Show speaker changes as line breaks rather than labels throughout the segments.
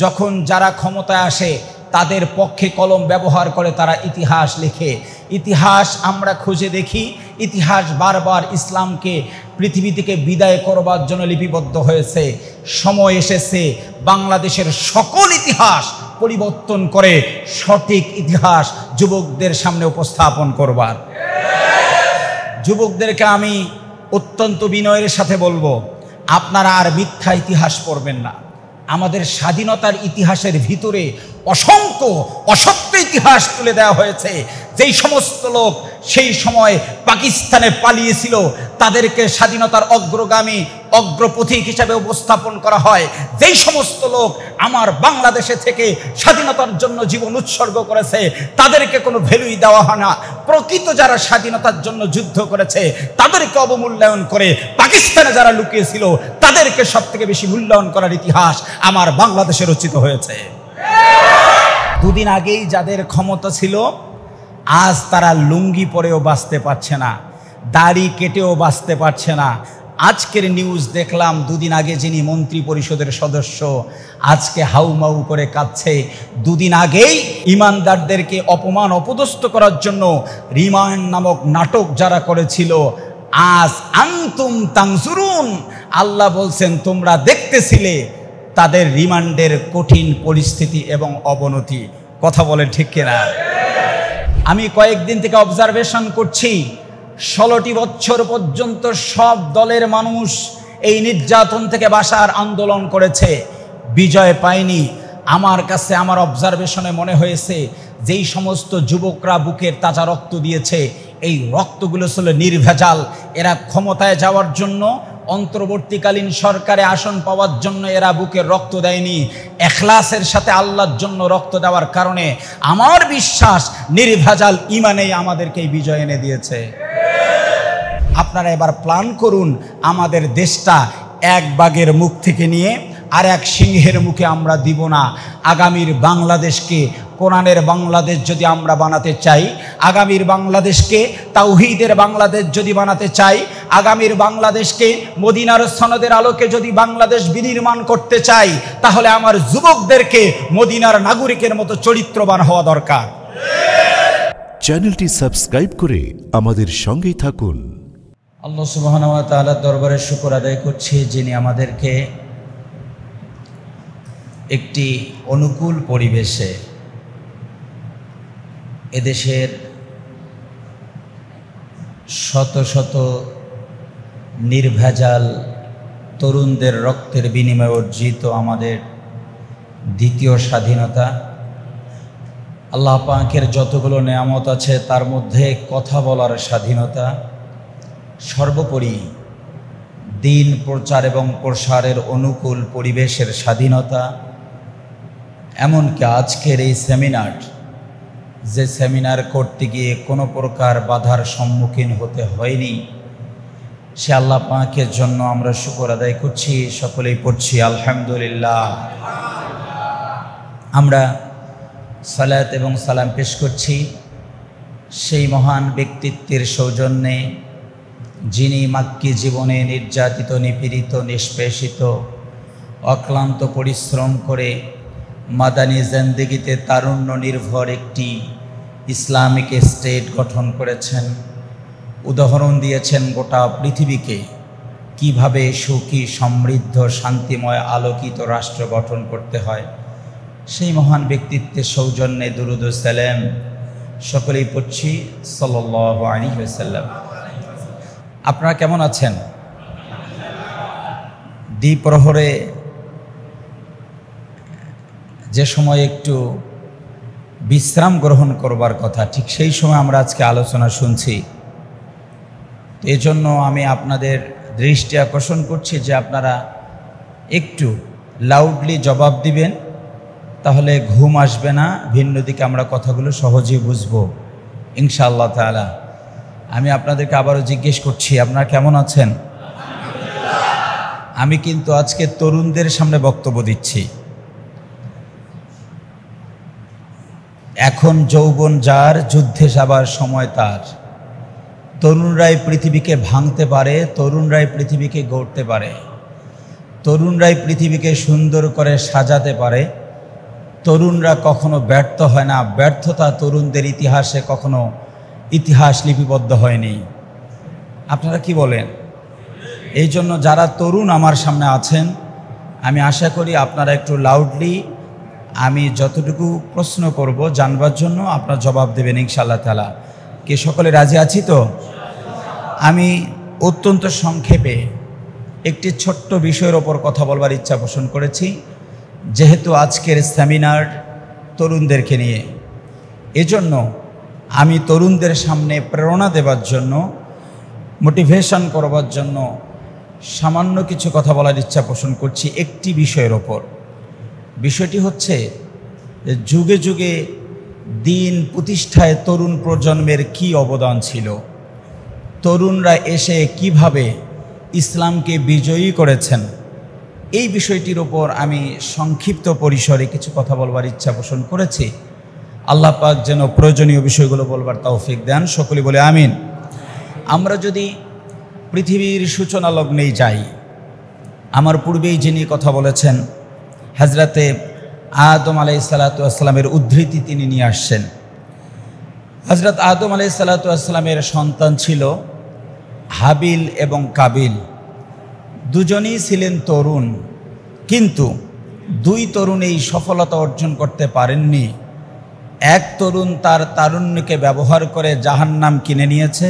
যখন যারা ক্ষমতায় আসে তাদের পক্ষে কলম ব্যবহার করে তারা ইতিহাস লেখে। ইতিহাস আমরা খুঁজে দেখি, ইতিহাস বারবার ইসলামকে পৃথিবী থেকে বিদায় করবার জন্য লিপিবদ্ধ হয়েছে। সময় এসেছে বাংলাদেশের সকল ইতিহাস পরিবর্তন করে সঠিক ইতিহাস যুবকদের সামনে উপস্থাপন করবার। যুবকদেরকে আমি অত্যন্ত বিনয়ের সাথে বলবো, আপনারা আর মিথ্যা ইতিহাস পড়বেন না। আমাদের স্বাধীনতার ইতিহাসের ভিতরে অসংখ্য অসত্য ইতিহাস তুলে দেওয়া হয়েছে। যেই সমস্ত লোক সেই সময় পাকিস্তানে পালিয়েছিল তাদেরকে স্বাধীনতার অগ্রগামী অগ্রপথিক হিসাবে উপস্থাপন করা হয়। যেই সমস্ত লোক আমার বাংলাদেশে থেকে স্বাধীনতার জন্য জীবন উৎসর্গ করেছে তাদেরকে কোনো ভ্যালুই দেওয়া হয় না। প্রকৃত যারা স্বাধীনতার জন্য যুদ্ধ করেছে তাদেরকে অবমূল্যায়ন করে পাকিস্তানে যারা লুকিয়েছিল তাদেরকে সব থেকে বেশি মূল্যায়ন করার ইতিহাস আমার বাংলাদেশে রচিত হয়েছে। দুদিন আগেই যাদের ক্ষমতা ছিল আজ তারা লুঙ্গি পরেও বাঁচতে পারছে না, দাড়ি কেটেও বাঁচতে পারছে না। আজকের নিউজ দেখলাম, দুদিন আগে যিনি মন্ত্রী পরিষদের সদস্য আজকে হাউমাউ করে কাঁদছে। দুদিন আগেই ইমানদারদেরকে অপমান অপদস্থ করার জন্য রিমান্ড নামক নাটক যারা করেছিল আজ আনতুম তানজুরুন, আল্লাহ বলছেন তোমরা দেখতেছিলে তাদের রিমান্ডের কঠিন পরিস্থিতি এবং অবনতি। কথা বলেন ঠিক কিনা? আমি কয়েকদিন থেকে অবজারভেশন করছি, 16টি বছর পর্যন্ত সব দলের মানুষ এই নির্যাতন থেকে বাঁচার আন্দোলন করেছে, বিজয় পায়নি। আমার কাছে আমার অবজারভেশনে মনে হয়েছে যেই সমস্ত যুবকরা বুকের তাজা রক্ত দিয়েছে এই রক্তগুলো ছিল নির্ভেজাল। এরা ক্ষমতায় যাওয়ার জন্য, অন্তর্বর্তীকালীন সরকারে আসন পাওয়ার জন্য এরা বুকের রক্ত দেয়নি, এখলাসের সাথে আল্লাহর জন্য রক্ত দেওয়ার কারণে আমার বিশ্বাস নির্ভেজাল ঈমানেই আমাদেরকে এই বিজয় এনে দিয়েছে। আপনারা এবার প্ল্যান করুন, আমাদের দেশটা এক বাঘের মুখ থেকে নিয়ে আর এক সিংহের মুখে আমরা দিব না। আগামীর বাংলাদেশকে কোরআনের বাংলাদেশ যদি আমরা বানাতে চাই, আগামীর বাংলাদেশকে তাওহীদের বাংলাদেশ যদি বানাতে চাই, আগামীর বাংলাদেশকে মদিনার সনদের আলোকে যদি বাংলাদেশ বিনির্মাণ করতে চাই, তাহলে আমার যুবকদেরকে মদিনার নাগরিকের মতো চরিত্রবান হওয়া দরকার।
চ্যানেলটি সাবস্ক্রাইব করে আমাদের সঙ্গেই থাকুন।
আল্লাহ সুবহানাহু ওয়া তাআলার দরবারে শুকর আদায় করছি যিনি আমাদেরকে একটি অনুকূল পরিবেশে এদেশের শত শত নির্ভেজাল তরুণদের রক্তের বিনিময়ে অর্জিত আমাদের দ্বিতীয় স্বাধীনতা, আল্লাহ পাকের যতগুলো নেয়ামত আছে তার মধ্যে কথা বলার স্বাধীনতা, সর্বোপরি দিন প্রচার এবং প্রসারের অনুকূল পরিবেশের স্বাধীনতা, এমনকি আজকের এই সেমিনার, যে সেমিনার করতে গিয়ে কোনো প্রকার বাধার সম্মুখীন হতে হয়নি, সে আল্লাহ পাকের জন্য আমরা শুকর আদায় করছি। সকলেই পড়ছি আলহামদুলিল্লাহ। আমরা সালাত এবং সালাম পেশ করছি সেই মহান ব্যক্তিত্বের সৌজন্যে যিনি মাক্কি জীবনে নির্যাতিত, নিপীড়িত, নিষ্পেষিত, অক্লান্ত পরিশ্রম করে মাদানী জিন্দেগিতে তারুণ্য নির্ভর একটি ইসলামিক স্টেট গঠন করেছেন, উদাহরণ দিয়েছেন গোটা পৃথিবীকে কিভাবে সুখী, সমৃদ্ধ, শান্তিময়, আলোকিত রাষ্ট্র গঠন করতে হয়। সেই মহান ব্যক্তিত্বের সৌজন্যে দুরুদ ও সালাম সকলেই পড়ছি সাল্লাল্লাহু আলাইহি ওয়াসাল্লাম। আপনারা কেমন আছেন? দ্বিপ্রহরে যে সময় একটু বিশ্রাম গ্রহণ করবার কথা, ঠিক সেই সময় আমরা আজকে আলোচনা শুনছি। এই জন্য আমি আপনাদের দৃষ্টি আকর্ষণ করছি যে আপনারা একটু লাউডলি জবাব দিবেন, তাহলে ঘুম আসবে না, ভিন্ন দিকে আমরা কথাগুলো সহজেই বুঝবো ইনশাআল্লাহ তাআলা। আমি আপনাদেরকে আবারও জিজ্ঞেস করছি, আপনারা কেমন আছেন? আমি কিন্তু আজকে তরুণদের সামনে বক্তব্য দিচ্ছি। এখন যৌবন যার, যুদ্ধে যাবার সময় তার। তরুণরাই পৃথিবীকে ভাঙতে পারে, তরুণরাই পৃথিবীকে গড়তে পারে, তরুণরাই পৃথিবীকে সুন্দর করে সাজাতে পারে, তরুণরা কখনো ব্যর্থ হয় না, ব্যর্থতা তরুণদের ইতিহাসে কখনো ইতিহাস লিপিবদ্ধ হয়নি। আপনারা কি বলেন? এই জন্য যারা তরুণ আমার সামনে আছেন, আমি আশা করি আপনারা একটু লাউডলি আমি যতটুকু প্রশ্ন করব জানবার জন্য আপনার জবাব দেবেন ইনশাআল্লাহ তাআলা। কি সকলে রাজি আছি তো? আমি অত্যন্ত সংক্ষেপে একটি ছোট্ট বিষয়ের ওপর কথা বলবার ইচ্ছা পোষণ করেছি, যেহেতু আজকের সেমিনার তরুণদেরকে নিয়ে। এজন্য আমি তরুণদের সামনে প্রেরণা দেবার জন্য, মোটিভেশন করবার জন্য সামান্য কিছু কথা বলার ইচ্ছা পোষণ করছি একটি বিষয়ের ওপর। বিষয়টি হচ্ছে যে যুগে যুগে দিন প্রতিষ্ঠায় তরুণ প্রজন্মের কি অবদান ছিল, তরুণরা এসে কিভাবে ইসলামকে বিজয়ী করেছেন, এই বিষয়টির ওপর আমি সংক্ষিপ্ত পরিসরে কিছু কথা বলবার ইচ্ছা পোষণ করেছি। আল্লাহ পাক যেন প্রয়োজনীয় বিষয়গুলো বলবার তৌফিক দেন, সকলে বলে আমিন। আমরা যদি পৃথিবীর সূচনা লগ্নেই যাই, আমার পূর্বেই যিনি কথা বলেছেন হযরতে আদম আলাইহিসসালামের উদ্ধৃতি তিনি নিয়ে আসছেন। হযরত আদম আলাইহিসসালামের সন্তান ছিল হাবিল এবং কাবিল, দুজনেই ছিলেন তরুণ, কিন্তু দুই তরুণ এই সফলতা অর্জন করতে পারেননি। এক তরুণ তার তারুণ্যকে ব্যবহার করে জাহান্নাম কিনে নিয়েছে,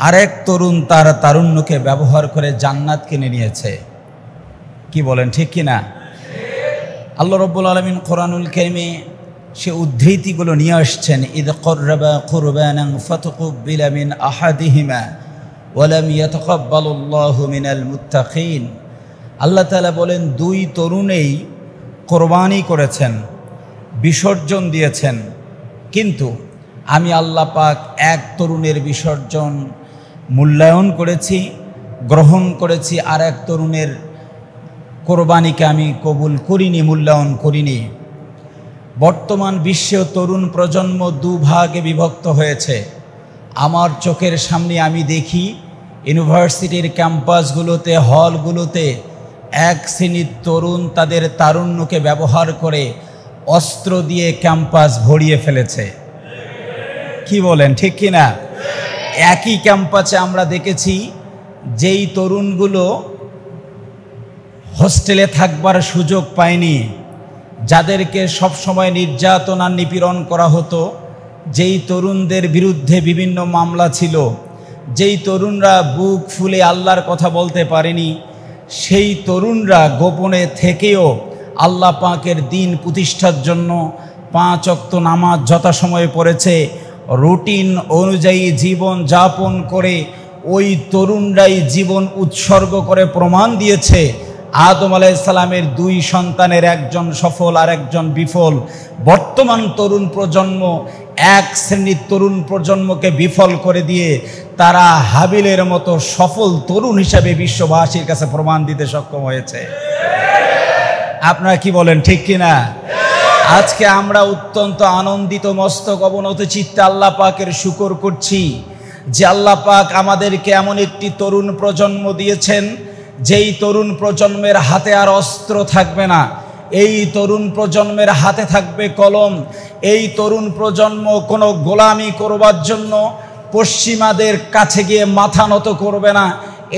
আরেক তরুণ তার তারুণ্যকে ব্যবহার করে জান্নাত কিনে নিয়েছে। কি বলেন, ঠিক কিনা? আল্লাহ রাব্বুল আলামিন কোরআনুল কারীমে সে উদ্ধৃতিগুলো নিয়ে আসছেন। ইদ কররাবা কুরবানান ফাতুকবিলা মিন আহাদিহিমা ওয়ালাম ইয়াতাকাব্বালুল্লাহু মিনাল মুত্তাকিন। আল্লাহ তাআলা বলেন, দুই তরুণেই কোরবানি করেছেন, বিসর্জন দিয়েছেন, কিন্তু আমি আল্লাহ পাক এক তরুণের বিসর্জন মূল্যায়ন করেছি, গ্রহণ করেছি, আর এক তরুণের কোরবানিকে আমি কবুল করিনি, মূল্যায়ন করিনি। বর্তমান বিশ্বে তরুণ প্রজন্ম দুভাগে বিভক্ত হয়েছে। আমার চোখের সামনে আমি দেখি ইউনিভার্সিটির ক্যাম্পাসগুলোতে, হলগুলোতে এক শ্রেণীর তরুণ তাদের তারুণ্যকে ব্যবহার করে অস্ত্র দিয়ে ক্যাম্পাস ভরিয়ে ফেলেছে। কি বলেন, ঠিক কিনা? একই ক্যাম্পাসে আমরা দেখেছি যেই তরুণগুলো হোস্টেলে থাকবার সুযোগ পায়নি, যাদেরকে সবসময় নির্যাতন আর নিপীড়ন করা হতো, যেই তরুণদের বিরুদ্ধে বিভিন্ন মামলা ছিল, যেই তরুণরা বুক ফুলে আল্লাহর কথা বলতে পারেনি, সেই তরুণরা গোপনে থেকেও আল্লাহ পাকের দিন প্রতিষ্ঠার জন্য 5 ওয়াক্ত নামাজ যথাসময়ে পড়েছে, রুটিন অনুযায়ী জীবন যাপন করে ওই তরুণরাই জীবন উৎসর্গ করে প্রমাণ দিয়েছে আদম আলাইহিসসালামের দুই সন্তানের একজন সফল আর একজন বিফল। বর্তমান তরুণ প্রজন্ম এক শ্রেণীর তরুণ প্রজন্মকে বিফল করে দিয়ে তারা হাবিলের মতো সফল তরুণ হিসাবে বিশ্ববাসীর কাছে প্রমাণ দিতে সক্ষম হয়েছে। আপনারা কি বলেন, ঠিক কিনা? আজকে আমরা অত্যন্ত আনন্দিত, মস্তক অবনত চিত্তে আল্লাহ পাকের শুকর করছি যে আল্লাহ পাক আমাদেরকে এমন একটি তরুণ প্রজন্ম দিয়েছেন, যেই তরুণ প্রজন্মের হাতে আর অস্ত্র থাকবে না, এই তরুণ প্রজন্মের হাতে থাকবে কলম। এই তরুণ প্রজন্ম কোনো গোলামি করবার জন্য পশ্চিমাদের কাছে গিয়ে মাথা নত করবে না,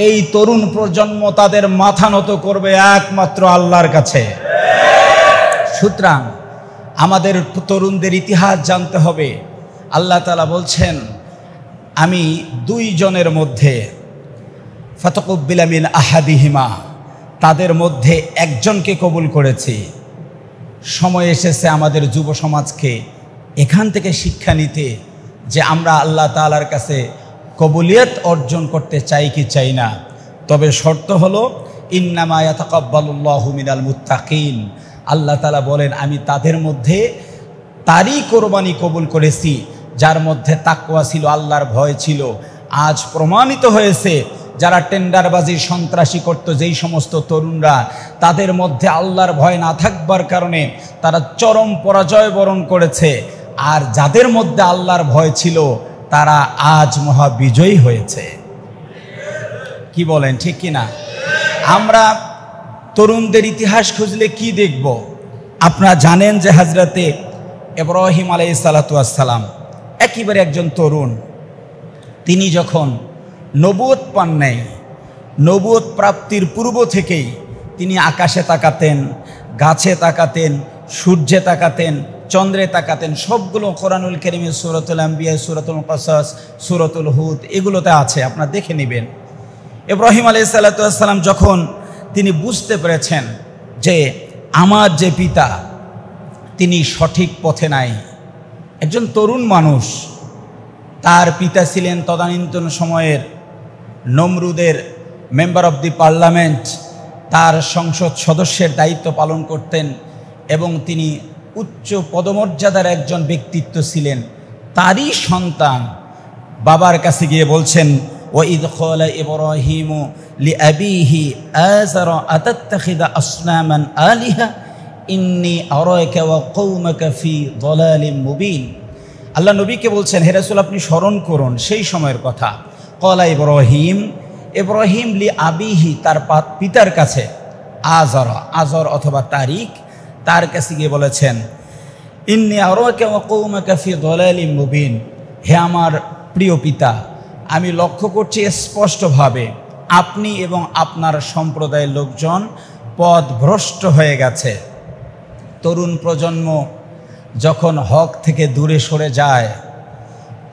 এই তরুণ প্রজন্ম তাদের মাথা নত করবে একমাত্র আল্লাহর কাছে। সুতরাং আমাদের তরুণদের ইতিহাস জানতে হবে। আল্লাহ তাআলা বলছেন, আমি দুইজনের মধ্যে ফাতাকুব্বিলা মিন আহাদিহিমা, তাদের মধ্যে একজনকে কবুল করেছি। সময় এসেছে আমাদের যুব সমাজকে এখান থেকে শিক্ষা নিতে যে আমরা আল্লাহ তাআলার কাছে কবুলিয়ত অর্জন করতে চাই কি চাই না। তবে শর্ত হলো ইন্নামা ইয়াতাকাব্বালুল্লাহু মিনাল মুত্তাকিন। আল্লাহ তাআলা বলেন, আমি তাদের মধ্যে তারই কোরবানি কবুল করেছি যার মধ্যে তাকওয়া ছিল, আল্লাহর ভয় ছিল। আজ প্রমাণিত হয়েছে যারা টেন্ডারবাজি সন্ত্রাসী করত, যেই সমস্ত তরুণরা, তাদের মধ্যে আল্লাহর ভয় না থাকবার কারণে তারা চরম পরাজয় বরণ করেছে। আর যাদের মধ্যে আল্লাহর ভয় ছিল তারা আজ মহাবিজয়ী হয়েছে। কি বলেন, ঠিক কিনা? আমরা তরুণদের ইতিহাস খুঁজলে কি দেখব? আপনারা জানেন যে হযরতে ইব্রাহিম আলাইহিসসালাতু ওয়াসসালাম একেবারে একজন তরুণ। তিনি যখন নবুয়ত পান নাই, নবুয়ত প্রাপ্তির পূর্ব থেকেই তিনি আকাশে তাকাতেন, গাছে তাকাতেন, সূর্যে তাকাতেন, চন্দ্রে তাকাতেন। সবগুলো কোরআনুল কারীমের সূরাতুল আম্বিয়া, সূরাতুল কাসাস, সূরাতুল হুদ এগুলোতে আছে, আপনারা দেখে নেবেন। ইব্রাহিম আলাইহিসসালাতু ওয়াসসালাম যখন তিনি বুঝতে পেরেছেন যে আমার যে পিতা তিনি সঠিক পথে নাই, একজন তরুণ মানুষ, তার পিতা ছিলেন তদানীন্তন সময়ের নমরুদের মেম্বার অব দি পার্লামেন্ট, তার সংসদ সদস্যের দায়িত্ব পালন করতেন এবং তিনি উচ্চ পদমর্যাদার একজন ব্যক্তিত্ব ছিলেন। তারই সন্তান বাবার কাছে গিয়ে বলছেন, ওয়াইদ ক্বালা ইব্রাহিমু লিআবিহি আযারা আতাত্তাখিযু আসনামান আলিহা ইন্নী আরাকা ওয়া কওমাকা ফি যালালিম মুবিন। আল্লাহ নবীকে বলছেন, হে রাসূল আপনি স্মরণ করুন সেই সময়ের কথা। ক্বালা ইব্রাহিম, ইব্রাহিম লিআবিহি তার পিতার কাছে, আজর অথবা তারিক, তার কাছে গিয়ে বলেছেন, ইন্নী আরাকা ওয়া কওমাকা ফি যালালিম মুবিন, হে আমার প্রিয় পিতা, আমি লক্ষ্য করছি স্পষ্টভাবে আপনি এবং আপনার সম্প্রদায়ের লোকজন পথভ্রষ্ট হয়ে গেছে। তরুণ প্রজন্ম যখন হক থেকে দূরে সরে যায়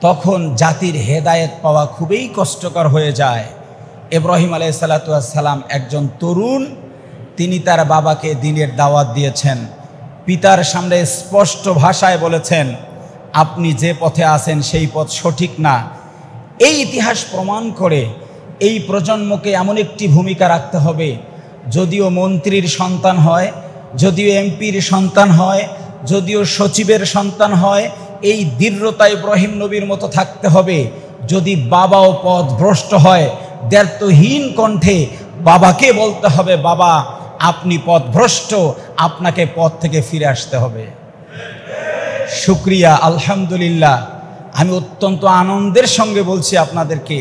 তখন জাতির হেদায়েত পাওয়া খুবই কষ্টকর হয়ে যায়। ইব্রাহিম আলাইহিসসালাতু ওয়াসসালাম একজন তরুণ, তিনি তার বাবাকে দ্বীনের দাওয়াত দিয়েছেন, পিতার সামনে স্পষ্ট ভাষায় বলেছেন আপনি যে পথে আছেন সেই পথ সঠিক না। এই ইতিহাস প্রমাণ করে এই প্রজন্মকে এমন একটি ভূমিকা রাখতে হবে, যদিও মন্ত্রীর সন্তান হয়, যদিও এমপির সন্তান হয়, যদিও সচিবের সন্তান হয়, এই দৃঢ়তা ইব্রাহিম নবীর মতো থাকতে হবে। যদি বাবাও পথভ্রষ্ট হয়, দ্ব্যর্থহীন কণ্ঠে বাবাকে বলতে হবে, বাবা আপনি পথভ্রষ্ট, আপনাকে পথ থেকে ফিরে আসতে হবে। শুকরিয়া, আলহামদুলিল্লাহ। আমি অত্যন্ত আনন্দের সঙ্গে বলছি আপনাদেরকে,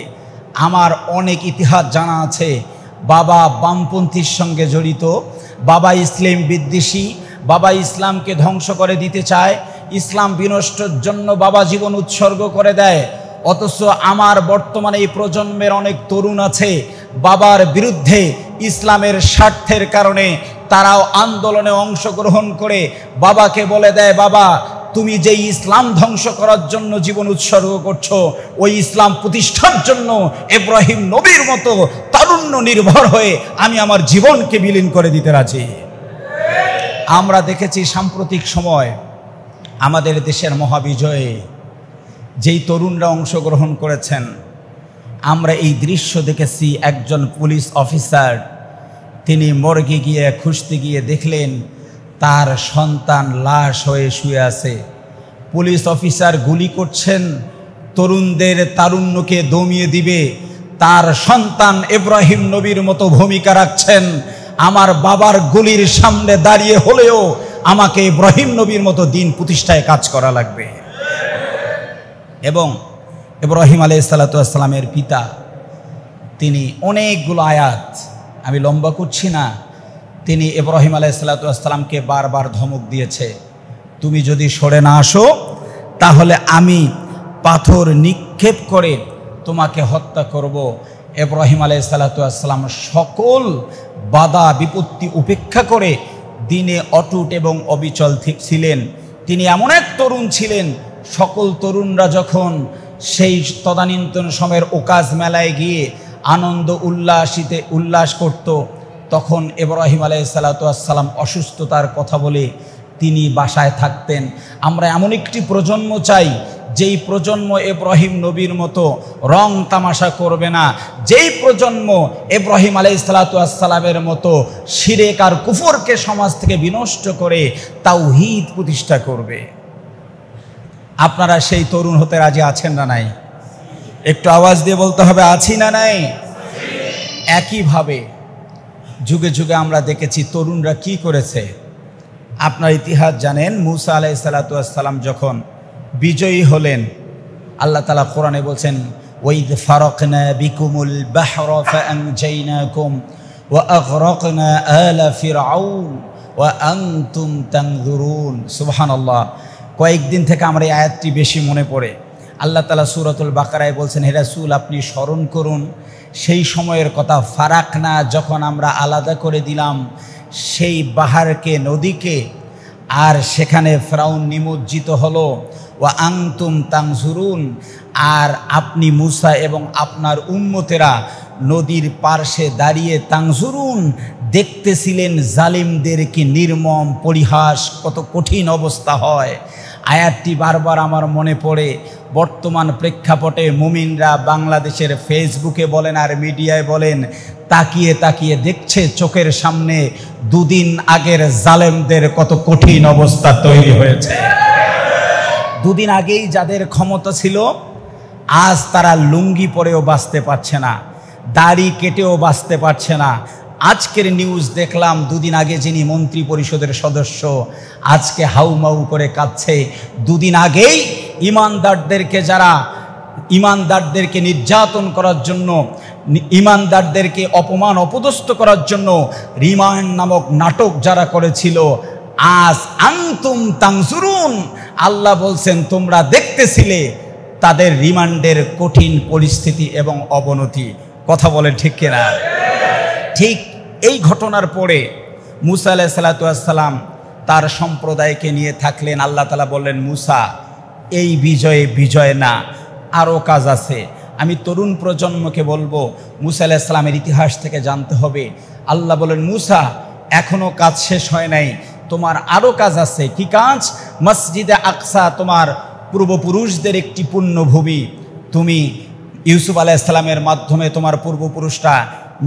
আমার অনেক ইতিহাস জানা আছে। বাবা বামপন্থীর সঙ্গে জড়িত, বাবা ইসলাম বিদ্বেষী, বাবা ইসলামকে ধ্বংস করে দিতে চায়, ইসলাম বিনষ্টের জন্য বাবা জীবন উৎসর্গ করে দেয়। অথচ আমার বর্তমানে এই প্রজন্মের অনেক তরুণ আছে বাবার বিরুদ্ধে, ইসলামের স্বার্থের কারণে তারাও আন্দোলনে অংশগ্রহণ করে বাবাকে বলে দেয়, বাবা তুমি যে ইসলাম ধ্বংস করার জন্য জীবন উৎসর্গ করছো, ওই ইসলাম প্রতিষ্ঠার জন্য ইব্রাহিম নবীর মতো তারুণ্য নির্ভর হয়ে আমি আমার জীবনকে বিলীন করে দিতে রাজি। আমরা দেখেছি সাম্প্রতিক সময় আমাদের দেশের মহাবিজয়ে যেই তরুণরা অংশগ্রহণ করেছেন, আমরা এই দৃশ্য দেখেছি। একজন পুলিশ অফিসার তিনি মর্গে গিয়ে খুঁজতে গিয়ে দেখলেন তার সন্তান লাশ হয়ে শুয়ে আছে। পুলিশ অফিসার গুলি করছেন তরুণদের তারুণ্যকে দমিয়ে দিবে, তার সন্তান ইব্রাহিম নবীর মতো ভূমিকা রাখছেন, আমার বাবার গুলির সামনে দাঁড়িয়ে হলেও আমাকে ইব্রাহিম নবীর মতো দিন প্রতিষ্ঠায় কাজ করা লাগবে। এবং ইব্রাহিম আলাইহিসসালাতু ওয়াসসালামের পিতা তিনি অনেকগুলো আয়াত, আমি লম্বা করছি না, তিনি ইব্রাহিম আলাইহিসসালাতু ওয়াসসালামকে বারবার ধমক দিয়েছে, তুমি যদি সরে না আসো তাহলে আমি পাথর নিক্ষেপ করে তোমাকে হত্যা করব। ইব্রাহিম আলাইহিসসালাতু ওয়াসসালাম সকল বাধা বিপত্তি উপেক্ষা করে দিনে অটুট এবং অবিচল ছিলেন। তিনি এমন এক তরুণ ছিলেন, সকল তরুণরা যখন সেই তদানীন্তন সময়ের ওকাজ মেলায় গিয়ে আনন্দ উল্লাস করত, তখন ইব্রাহিম আলাইহিসসালাতু ওয়াসসালাম অসুস্থতার কথা বলে তিনি বাসায় থাকতেন। আমরা এমন একটি প্রজন্ম চাই যেই প্রজন্ম ইব্রাহিম নবীর মতো রং তামাশা করবে না, যেই প্রজন্ম ইব্রাহিম আলাইহিসসালাতু ওয়াসসালামের মতো শিরক আর কুফরকে সমাজ থেকে বিনষ্ট করে তাওহীদ প্রতিষ্ঠা করবে। আপনারা সেই তরুণ হতে রাজি আছেন না নাই? একটু আওয়াজ দিয়ে বলতে হবে, আছি না নাই? একইভাবে যুগে যুগে আমরা দেখেছি তরুণরা কি করেছে। আপনার ইতিহাস জানেন, মুসা আলাইহিসসালাতু ওয়াসসালাম যখন বিজয়ী হলেন, আল্লাহ তাআলা কোরআনে বলছেন, ওয়াইদ ফারাকনা বিকুমুল বাহরা ফাআনজাইনাকুম ওয়া আগরাকনা আলা ফিরআউন ওয়া আনতুম তানজুরুন। সুবহানাল্লাহ। কয়েকদিন থেকে আমার এই আয়াতটি বেশি মনে পড়ে। আল্লাহ তাআলা সূরাতুল বাকারায় বলছেন, হে রাসূল আপনি স্মরণ করুন সেই সময়ের কথা, ফারাকনা, যখন আমরা আলাদা করে দিলাম সেই বাহারকে, নদীকে, আর সেখানে ফিরআউন নিমজ্জিত হলো। ওয়া আনতুম তানজুরুন, আর আপনি মূসা এবং আপনার উম্মতেরা নদীর পার্শ্বে দাঁড়িয়ে তানজুরুন, দেখতেছিলেন জালিমদের কি নির্মম পরিহাস, কত কঠিন অবস্থা হয়। আয়াতটি বারবার আমার মনে পড়ে। বর্তমান প্রেক্ষাপটে মুমিনরা বাংলাদেশের ফেসবুকে বলেন আর মিডিয়ায় বলেন, তাকিয়ে তাকিয়ে দেখছে চোখের সামনে দুদিন আগের জালেমদের কত কঠিন অবস্থা তৈরি হয়েছে। দুদিন আগেই যাদের ক্ষমতা ছিল, আজ তারা লুঙ্গি পরেও বাঁচতে পারছে না, দাড়ি কেটেও বাঁচতে পারছে না। আজকের নিউজ দেখলাম, দুদিন আগে যিনি মন্ত্রী পরিষদের সদস্য আজকে হাউমাউ করে কাঁদছে। দুদিন আগেই ইমানদারদেরকে নির্যাতন করার জন্য, ইমানদারদেরকে অপমান অপদস্থ করার জন্য রিমান্ড নামক নাটক যারা করেছিল, আজ আনতুম তানজুরুন, আল্লাহ বলছেন তোমরা দেখতেছিলে তাদের রিমান্ডের কঠিন পরিস্থিতি এবং অবনতি। কথা বলে ঠিক কিনা? ঠিক এই ঘটনার পরে মুসা আলাইহিস সালাম তার সম্প্রদায়কে নিয়ে থাকলেন। আল্লাহ তাআলা বললেন, মুসা এই বিজয় না, আরও কাজ আছে। আমি তরুণ প্রজন্মকে বলবো, মুসা আলাইহিস সালামের ইতিহাস থেকে জানতে হবে। আল্লাহ বলেন, মুসা এখনো কাজ শেষ হয় নাই, তোমার আরও কাজ আছে। কি কাজ? মসজিদে আকসা তোমার পূর্বপুরুষদের একটি পুণ্যভূমি। তুমি ইউসুফ আলাইহিস সালামের মাধ্যমে তোমার পূর্বপুরুষরা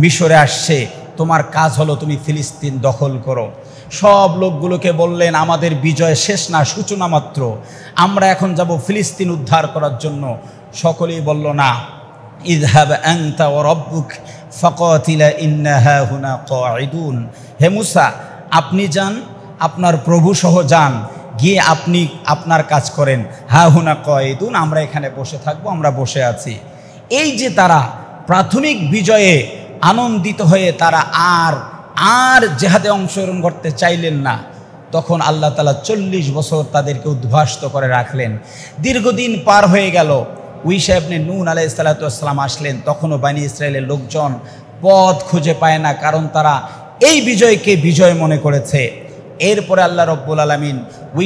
মিশরে আসছে, তোমার কাজ হলো তুমি ফিলিস্তিন দখল করো। সব লোকগুলোকে বললেন, আমাদের বিজয় শেষ না, সূচনা মাত্র, আমরা এখন যাব ফিলিস্তিন উদ্ধার করার জন্য। সকলেই বলল, না, ইযহাব আনতা ওয়া রাব্বুক ফাকাতিলা ইন্না হাহুনা কাঈদুন। হে মুসা, আপনি যান, আপনার প্রভু সহ যান, গিয়ে আপনি আপনার কাজ করেন। হাহুনা কাঈদুন, আমরা এখানে বসে থাকবো, আমরা বসে আছি। এই যে তারা প্রাথমিক বিজয়ে আনন্দিত হয়ে তারা আর জেহাদে অংশগ্রহণ করতে চাইলেন না, তখন আল্লাহ তাআলা 40 বছর তাদেরকে উদ্ভাসিত করে রাখলেন। দীর্ঘদিন পার হয়ে গেল। ঈসা ইবনে নূন আলাইহিস সালাম আসলেন, তখনও বনী ইসরায়েলের লোকজন পথ খুঁজে পায় না, কারণ তারা এই বিজয়কে বিজয় মনে করেছে। এরপরে আল্লাহ রব্বুল আলামিন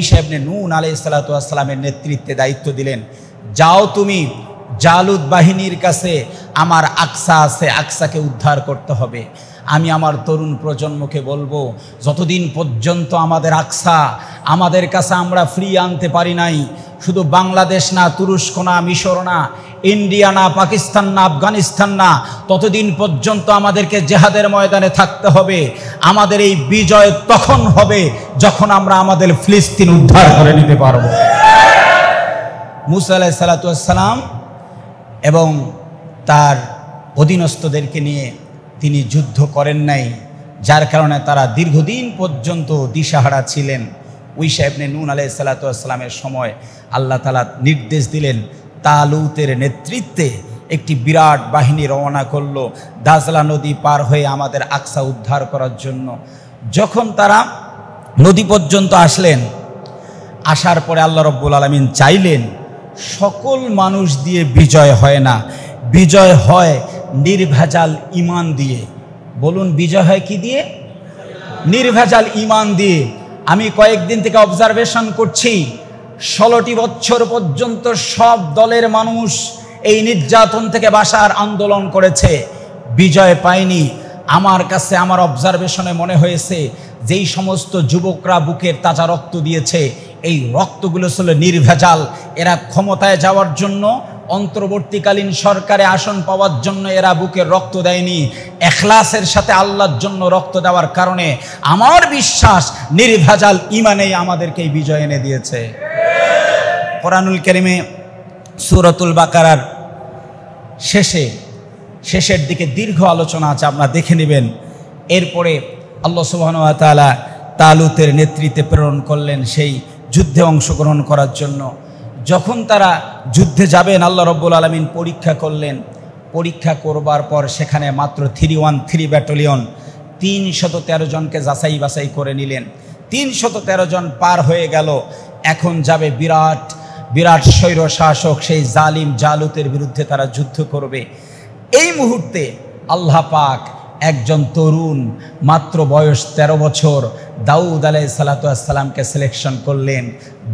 ঈসা ইবনে নূন আলাইহিস সালামের নেতৃত্বে দায়িত্ব দিলেন, যাও তুমি জালুত বাহিনীর কাছে, আমার আকসা আছে, আকসাকে উদ্ধার করতে হবে। আমি আমার তরুণ প্রজন্মকে বলবো, যতদিন পর্যন্ত আমাদের আকসা আমাদের কাছে আমরা ফ্রি আনতে পারি নাই, শুধু বাংলাদেশ না, তুরস্ক না, মিশর না, ইন্ডিয়া না, পাকিস্তান না, আফগানিস্তান না, ততদিন পর্যন্ত আমাদেরকে জেহাদের ময়দানে থাকতে হবে। আমাদের এই বিজয় তখন হবে যখন আমরা আমাদের ফিলিস্তিন উদ্ধার করে নিতে পারবো। মুসা আলাইহিস সালাম এবং তার অধীনস্থদেরকে নিয়ে তিনি যুদ্ধ করেন নাই, যার কারণে তারা দীর্ঘদিন পর্যন্ত দিশাহারা ছিলেন। ঈসা ইবনে নূন আলাইহিস সালামের সময় আল্লাহ তাআলা নির্দেশ দিলেন, তালুতের নেতৃত্বে একটি বিরাট বাহিনী রওনা করলো দাজলা নদী পার হয়ে আমাদের আকসা উদ্ধার করার জন্য। যখন তারা নদী পর্যন্ত আসলেন, আসার পরে আল্লাহ রব্বুল আলামিন চাইলেন, সকল মানুষ দিয়ে বিজয় হয় না, বিজয় হয় নির্ভেজাল ঈমান দিয়ে। বলুন, বিজয় হয় কি দিয়ে? নির্ভেজাল ঈমান দিয়ে। আমি কয়েকদিন থেকে অবজারভেশন করছি, 16টি বছর পর্যন্ত সব দলের মানুষ এই নির্যাতন থেকে বাঁচার আন্দোলন করেছে, বিজয় পায়নি। আমার কাছে আমার অবজারভেশনে মনে হয়েছে, যেই সমস্ত যুবকরা বুকের তাজা রক্ত দিয়েছে, এই রক্তগুলো ছিল নির্ভেজাল। এরা ক্ষমতায় যাওয়ার জন্য, অন্তর্বর্তীকালীন সরকারে আসন পাওয়ার জন্য এরা বুকের রক্ত দেয়নি, এখলাসের সাথে আল্লাহর জন্য রক্ত দেওয়ার কারণে আমার বিশ্বাস নির্ভেজাল ঈমানেই আমাদেরকে এই বিজয় এনে দিয়েছে। কোরআনুল কারীমে সূরাতুল বাকারার শেষের দিকে দীর্ঘ আলোচনা আছে, আপনারা দেখে নেবেন। এরপরে আল্লাহ সুবহানাহু ওয়া তাআলা তালুতের নেতৃত্বে প্রেরণ করলেন সেই যুদ্ধে অংশগ্রহণ করার জন্য। যখন তারা যুদ্ধে যাবেন, আল্লাহ রব্বুল আলামিন পরীক্ষা করলেন। পরীক্ষা করবার পর সেখানে মাত্র 313 ব্যাটালিয়ন, 313 জনকে যাচাই বাছাই করে নিলেন। 313 জন পার হয়ে গেল। এখন যাবে বিরাট বিরাট স্বৈর শাসক সেই জালিম জালুতের বিরুদ্ধে তারা যুদ্ধ করবে। এই মুহূর্তে আল্লাহ পাক একজন তরুণ, মাত্র বয়স 13 বছর, দাউদ আলাইহিস সালাতু ওয়াস সালামকে সিলেকশন করলেন।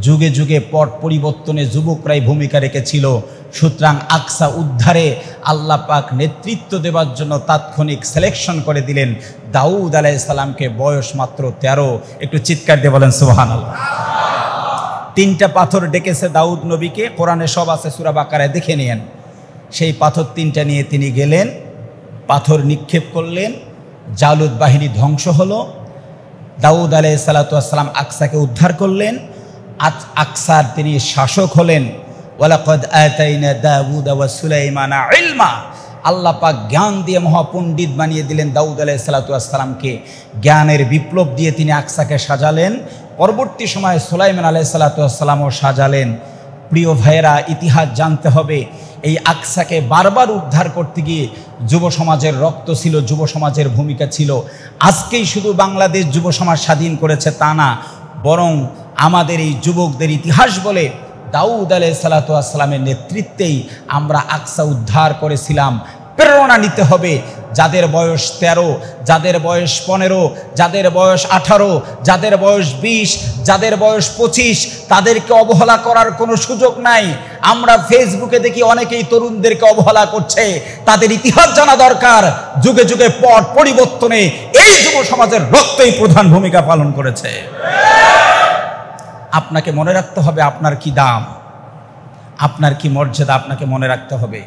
যুগে যুগে পট পরিবর্তনে যুবকরাই ভূমিকা রেখেছিল। সুতরাং আকসা উদ্ধারে আল্লাহ পাক নেতৃত্ব দেওয়ার জন্য তাৎক্ষণিক সিলেকশন করে দিলেন দাউদ আলাইহিস সালামকে। বয়স মাত্র 13। একটু চিৎকার দিয়ে বলেন সুবহানাল্লাহ। 3টা পাথর ডেকেছে দাউদ নবীকে, কোরআনে সব আছে, সূরা বাকারায় দেখে নিয়েন। সেই পাথর 3টা নিয়ে তিনি গেলেন, পাথর নিক্ষেপ করলেন, জালুত বাহিনী ধ্বংস হলো। দাউদ আলাইহিস সালাতু ওয়াস সালাম আকসাকে উদ্ধার করলেন। আকসার তিনি শাসক হলেন। ওয়ালাকাদ আতাইনা দাউদা ওয়া সুলাইমানা ইলমা, আল্লাহ পাক জ্ঞান দিয়ে মহাপণ্ডিত বানিয়ে দিলেন দাউদ আলাইহিস সালাতু ওয়াস সালামকে। জ্ঞানের বিপ্লব দিয়ে তিনি আকসাকে সাজালেন। পরবর্তী সময়ে সুলাইমান আলাইহিস সালাতু ওয়াস সালামও সাজালেন। প্রিয় ভাইয়েরা, ইতিহাস জানতে হবে। এই আকসাকে বারবার উদ্ধার করতে গিয়ে যুব সমাজের রক্ত ছিল, যুব সমাজের ভূমিকা ছিল। আজকেই শুধু বাংলাদেশ যুব সমাজ স্বাধীন করেছে তা না, বরং আমাদের এই যুবকদের ইতিহাস বলে দাউদ আলাইহিস সালাতু ওয়াস সালামের নেতৃত্বেই আমরা আকসা উদ্ধার করেছিলাম। প্রেরণা নিতে হবে। যাদের বয়স 13, যাদের বয়স 15, যাদের বয়স 18, যাদের বয়স 20, যাদের বয়স 25, তাদেরকে অবহেলা করার কোনো সুযোগ নাই। আমরা ফেসবুকে দেখি অনেকেই তরুণদেরকে অবহেলা করছে। তাদের ইতিহাস জানা দরকার। যুগে যুগে পট পরিবর্তনে এই যুব সমাজের রক্তই প্রধান ভূমিকা পালন করেছে। আপনাকে মনে রাখতে হবে আপনার কি দাম, আপনার কি মর্যাদা, আপনাকে মনে রাখতে হবে।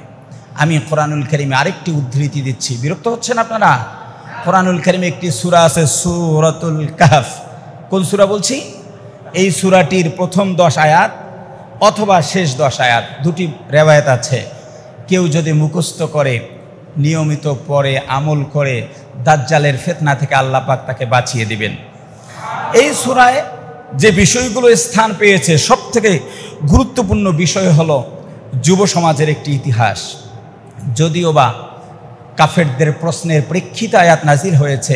আমি কোরআনুল কারীমে আরেকটি উদ্ধৃতি দিচ্ছি, বিরক্ত হচ্ছেন আপনারা? কোরআনুল কারীমে একটি সূরা আছে, সূরাতুল কাহফ। কোন সূরা বলছি? এই সূরাটির প্রথম 10 আয়াত অথবা শেষ 10 আয়াত, দুটি রেওয়ায়েত আছে। কেউ যদি মুখস্থ করে, নিয়মিত পড়ে, আমল করে, দাজ্জালের ফিতনা থেকে আল্লাহ পাক তাকে বাঁচিয়ে দিবেন। এই সূরায় যে বিষয়গুলো স্থান পেয়েছে, সবথেকে গুরুত্বপূর্ণ বিষয় হলো যুব সমাজের একটি ইতিহাস। যদিও বা কাফেরদের প্রশ্নের প্রেক্ষিতে আয়াত নাজিল হয়েছে,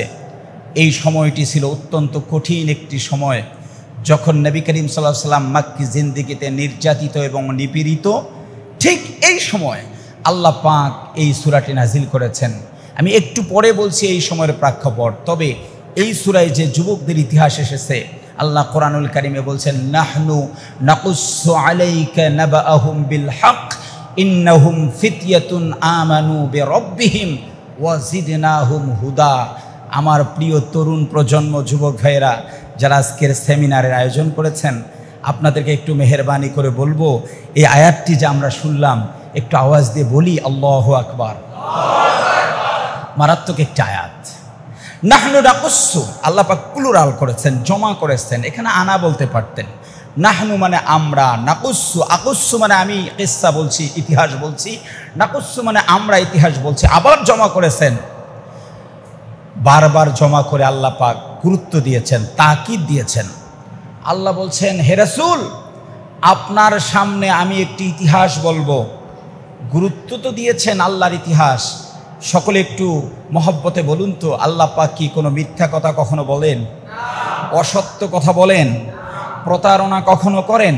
এই সময়টি ছিল অত্যন্ত কঠিন একটি সময়, যখন নবী করিম সাল্লাল্লাহু আলাইহি ওয়াসাল্লাম মক্কি জিন্দেগিতে নির্যাতিত এবং নিপীড়িত। ঠিক এই সময় আল্লাহ পাক এই সূরাটি নাজিল করেছেন। আমি একটু পরে বলছি এই সময়ের প্রেক্ষাপট। তবে এই সূরায় যে যুবকদের ইতিহাস এসেছে, আল্লাহ কোরআনুল কারীমে বলছেন, নাহনু নাকুসসু আলাইকা নাবাআহুম বিল হক ইন্নাহুম ফিতয়াতুন আমানু বিরাব্বিহিম ওয়া জিদনাহুম হুদা। আমার প্রিয় তরুণ প্রজন্ম, যুবক ভাইয়েরা যারা আজকের সেমিনারের আয়োজন করেছেন, আপনাদেরকে একটু মেহেরবানি করে বলবো, এই আয়াতটি যে আমরা শুনলাম, একটু আওয়াজ দিয়ে বলি আল্লাহু আকবার। মারাত্মক একটি আয়াত। নাহনু নাকুসসু, আল্লাহ পাক প্লুরাল করেছেন, জমা করেছেন। এখানে আনা বলতে পারতেন। নাহনু মানে আমরা, নাকুসসু, আকুসসু মানে আমি কিসসা বলছি, ইতিহাস বলছি, নাকুসসু মানে আমরা ইতিহাস বলছি। আবার জমা করেছেন, বারবার জমা করে আল্লাহ পাক গুরুত্ব দিয়েছেন, তাকিদ দিয়েছেন। আল্লাহ বলছেন, হে রাসূল, আপনার সামনে আমি একটি ইতিহাস বলবো। গুরুত্ব তো দিয়েছেন আল্লাহর ইতিহাস। সকলে একটু মহব্বতে বলুন তো, আল্লাহ পাক কি কোনো মিথ্যা কথা কখনো বলেন? অসত্য কথা বলেন? প্রতারণা কখনো করেন?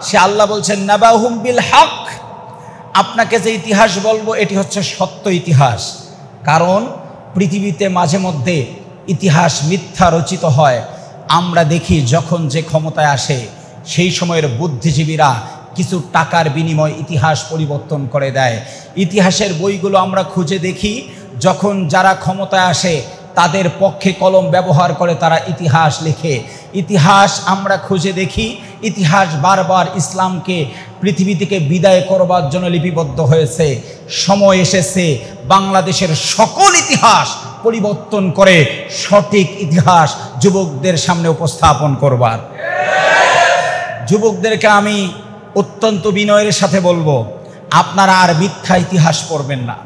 সে আল্লাহ বলছেন নাবাহুম বিল হক, আপনাকে যে ইতিহাস বলবো এটি হচ্ছে সত্য ইতিহাস। কারণ পৃথিবীতে মাঝে মধ্যে ইতিহাস মিথ্যা রচিত হয়। আমরা দেখি যখন যে ক্ষমতায় আসে, সেই সময়ের বুদ্ধিজীবীরা কিছু টাকার বিনিময়ে ইতিহাস পরিবর্তন করে দেয়। ইতিহাসের বইগুলো আমরা খুঁজে দেখি, যখন যারা ক্ষমতায় আসে তাদের পক্ষে কলম ব্যবহার করে তারা ইতিহাস লেখে। ইতিহাস আমরা খুঁজে দেখি, ইতিহাস বারবার ইসলামকে পৃথিবী থেকে বিদায় করবার জন্য লিপিবদ্ধ হয়েছে। সময় এসেছে বাংলাদেশের সকল ইতিহাস পরিবর্তন করে সঠিক ইতিহাস যুবকদের সামনে উপস্থাপন করবার। যুবকদেরকে আমি অত্যন্ত বিনয়ের সাথে বলবো, আপনারা আর মিথ্যা ইতিহাস পড়বেন না।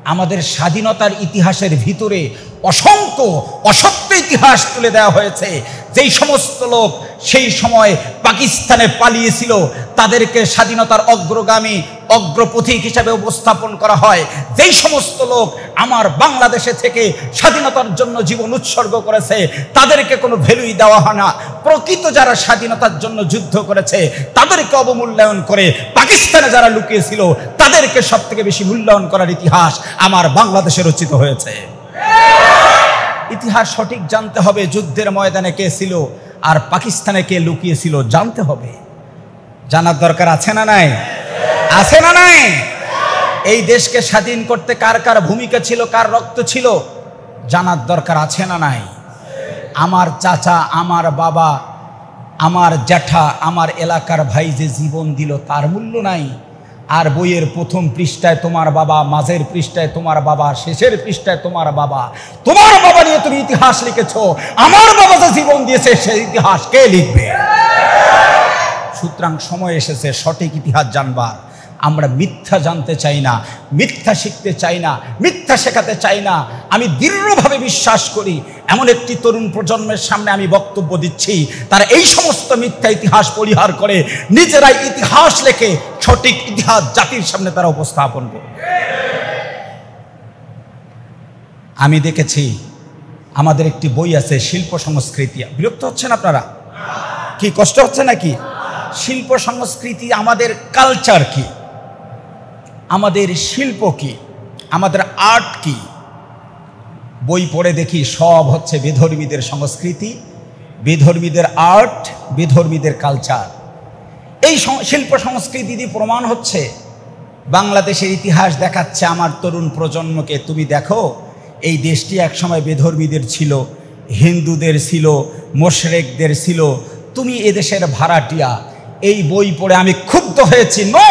আমাদের স্বাধীনতার ইতিহাসের ভিতরে অসংখ্য অসত্য ইতিহাস তুলে দেওয়া হয়েছে। যেই সমস্ত লোক সেই সময় পাকিস্তানে পালিয়েছিল তাদেরকে স্বাধীনতার অগ্রগামী অগ্রপথিক হিসাবে উপস্থাপন করা হয়। যেই সমস্ত লোক আমার বাংলাদেশে থেকে স্বাধীনতার জন্য জীবন উৎসর্গ করেছে তাদেরকে কোনো ভ্যালুই দেওয়া হয় না। প্রকৃত যারা স্বাধীনতার জন্য যুদ্ধ করেছে তাদেরকে অবমূল্যায়ন করে পাকিস্তানে যারা লুকিয়েছিল তাদেরকে সব থেকে বেশি মূল্যায়ন করার ইতিহাস আমার বাংলাদেশে রচিত হয়েছে। ইতিহাস সঠিক জানতে হবে। যুদ্ধের ময়দানে কে ছিল আর পাকিস্তানে কে লুকিয়েছিল জানতে হবে। জানার দরকার আছে না নাই? আছে না নাই? এই দেশকে স্বাধীন করতে কার কার ভূমিকা ছিল, কার রক্ত ছিল জানার দরকার আছে না নাই? আমার চাচা, আমার বাবা, আমার জ্যাঠা, আমার এলাকার ভাই যে জীবন দিল তার মূল্য নাই? আর বইয়ের প্রথম পৃষ্ঠায় তোমার বাবা, মাঝের পৃষ্ঠায় তোমার বাবা, শেষের পৃষ্ঠায় তোমার বাবা। তোমার বাবা নিয়ে তুমি ইতিহাস লিখেছো, আমার বাবা যে জীবন দিয়েছে সেই ইতিহাস কে লিখবে? সুতরাং সময় এসেছে সঠিক ইতিহাস জানবার। আমরা মিথ্যা জানতে চাই না, মিথ্যা শিখতে চাই না, মিথ্যা শেখাতে চাই না। আমি দৃঢ়ভাবে বিশ্বাস করি এমন একটি তরুণ প্রজন্মের সামনে আমি বক্তব্য দিচ্ছি, তারা এই সমস্ত মিথ্যা ইতিহাস পরিহার করে নিজেরাই ইতিহাস লেখে সঠিক ইতিহাস জাতির সামনে তারা উপস্থাপন করবে। আমি দেখেছি আমাদের একটি বই আছে শিল্প সংস্কৃতি। বিরক্ত হচ্ছেন আপনারা? কি কষ্ট হচ্ছে নাকি? শিল্প সংস্কৃতি আমাদের কালচার কি, আমাদের শিল্প কি, আমাদের আর্ট কি? বই পড়ে দেখি সব হচ্ছে বেধর্মীদের সংস্কৃতি, বেধর্মীদের আর্ট, বেধর্মীদের কালচার। এই শিল্প সংস্কৃতি দিয়ে প্রমাণ হচ্ছে বাংলাদেশের ইতিহাস দেখাচ্ছে আমার তরুণ প্রজন্মকে, তুমি দেখো এই দেশটি একসময় বেধর্মীদের ছিল, হিন্দুদের ছিল, মোশরেকদের ছিল, তুমি এদেশের ভাড়াটিয়া। এই বই পড়ে আমি ক্ষুব্ধ হয়েছি। নো,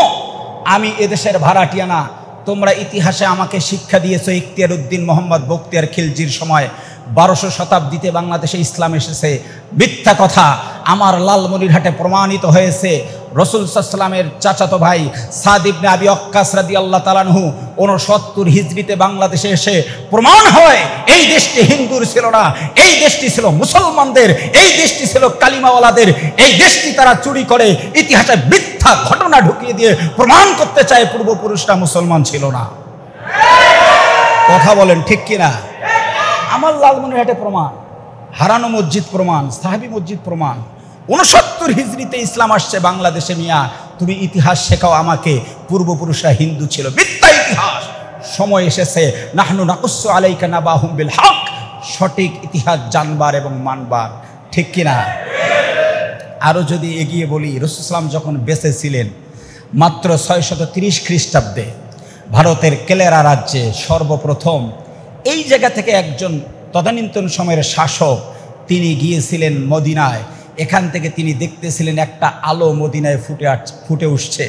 আমি এদেশের ভাড়াটিয়া না। তোমরা ইতিহাসে আমাকে শিক্ষা দিয়েছো ইখতিয়ার উদ্দিন মোহাম্মদ বখতিয়ার খিলজির সময় 1200 শতাব্দীতে বাংলাদেশে ইসলাম এসেছে। মিথ্যা কথা। আমার লালমনিরহাটে প্রমাণিত হয়েছে রাসূল সাল্লাল্লাহু আলাইহি ওয়াসাল্লামের চাচাতো ভাই সাদ ইবনে আবি ওয়াক্কাস রাদিয়াল্লাহু তাআলা আনহু 69 হিজরিতে বাংলাদেশে এসে প্রমাণ হয় এই দেশটি হিন্দুর ছিল না, এই দেশটি ছিল মুসলমানদের, এই দেশটি ছিল কালিমাওয়ালাদের, এই দেশটি তারা চুরি করে ইতিহাসে মিথ্যা ঘটনা ঢুকিয়ে দিয়ে প্রমাণ করতে চায় পূর্বপুরুষরা মুসলমান ছিল না। কথা বলেন ঠিক কিনা? আমার লালমনিরহাটে প্রমাণ, হারানো মসজিদ প্রমাণ, সাহাবী মসজিদ প্রমাণ। 69 হিজরিতে ইসলাম আসছে বাংলাদেশে। মিয়া তুমি ইতিহাস শেখাও আমাকে পূর্বপুরুষরা হিন্দু ছিল। মিথ্যা ইতিহাস। সময় এসেছে নাহনু নাকুসু আলাইকা নাবাহুম বিল হক, সঠিক ইতিহাস জানবার এবং মানবার। ঠিক কিনা? আরও যদি এগিয়ে বলি, রাসূল সাল্লাল্লাহু আলাইহি ওয়াসাল্লাম যখন বেঁচে ছিলেন মাত্র 630 খ্রিস্টাব্দে ভারতের কেলেরা রাজ্যে সর্বপ্রথম এই জায়গা থেকে একজন তদানীন্তন সময়ের শাসক তিনি গিয়েছিলেন মদিনায়। এখান থেকে তিনি দেখতেছিলেন একটা আলো মদিনায় ফুটে উঠছে।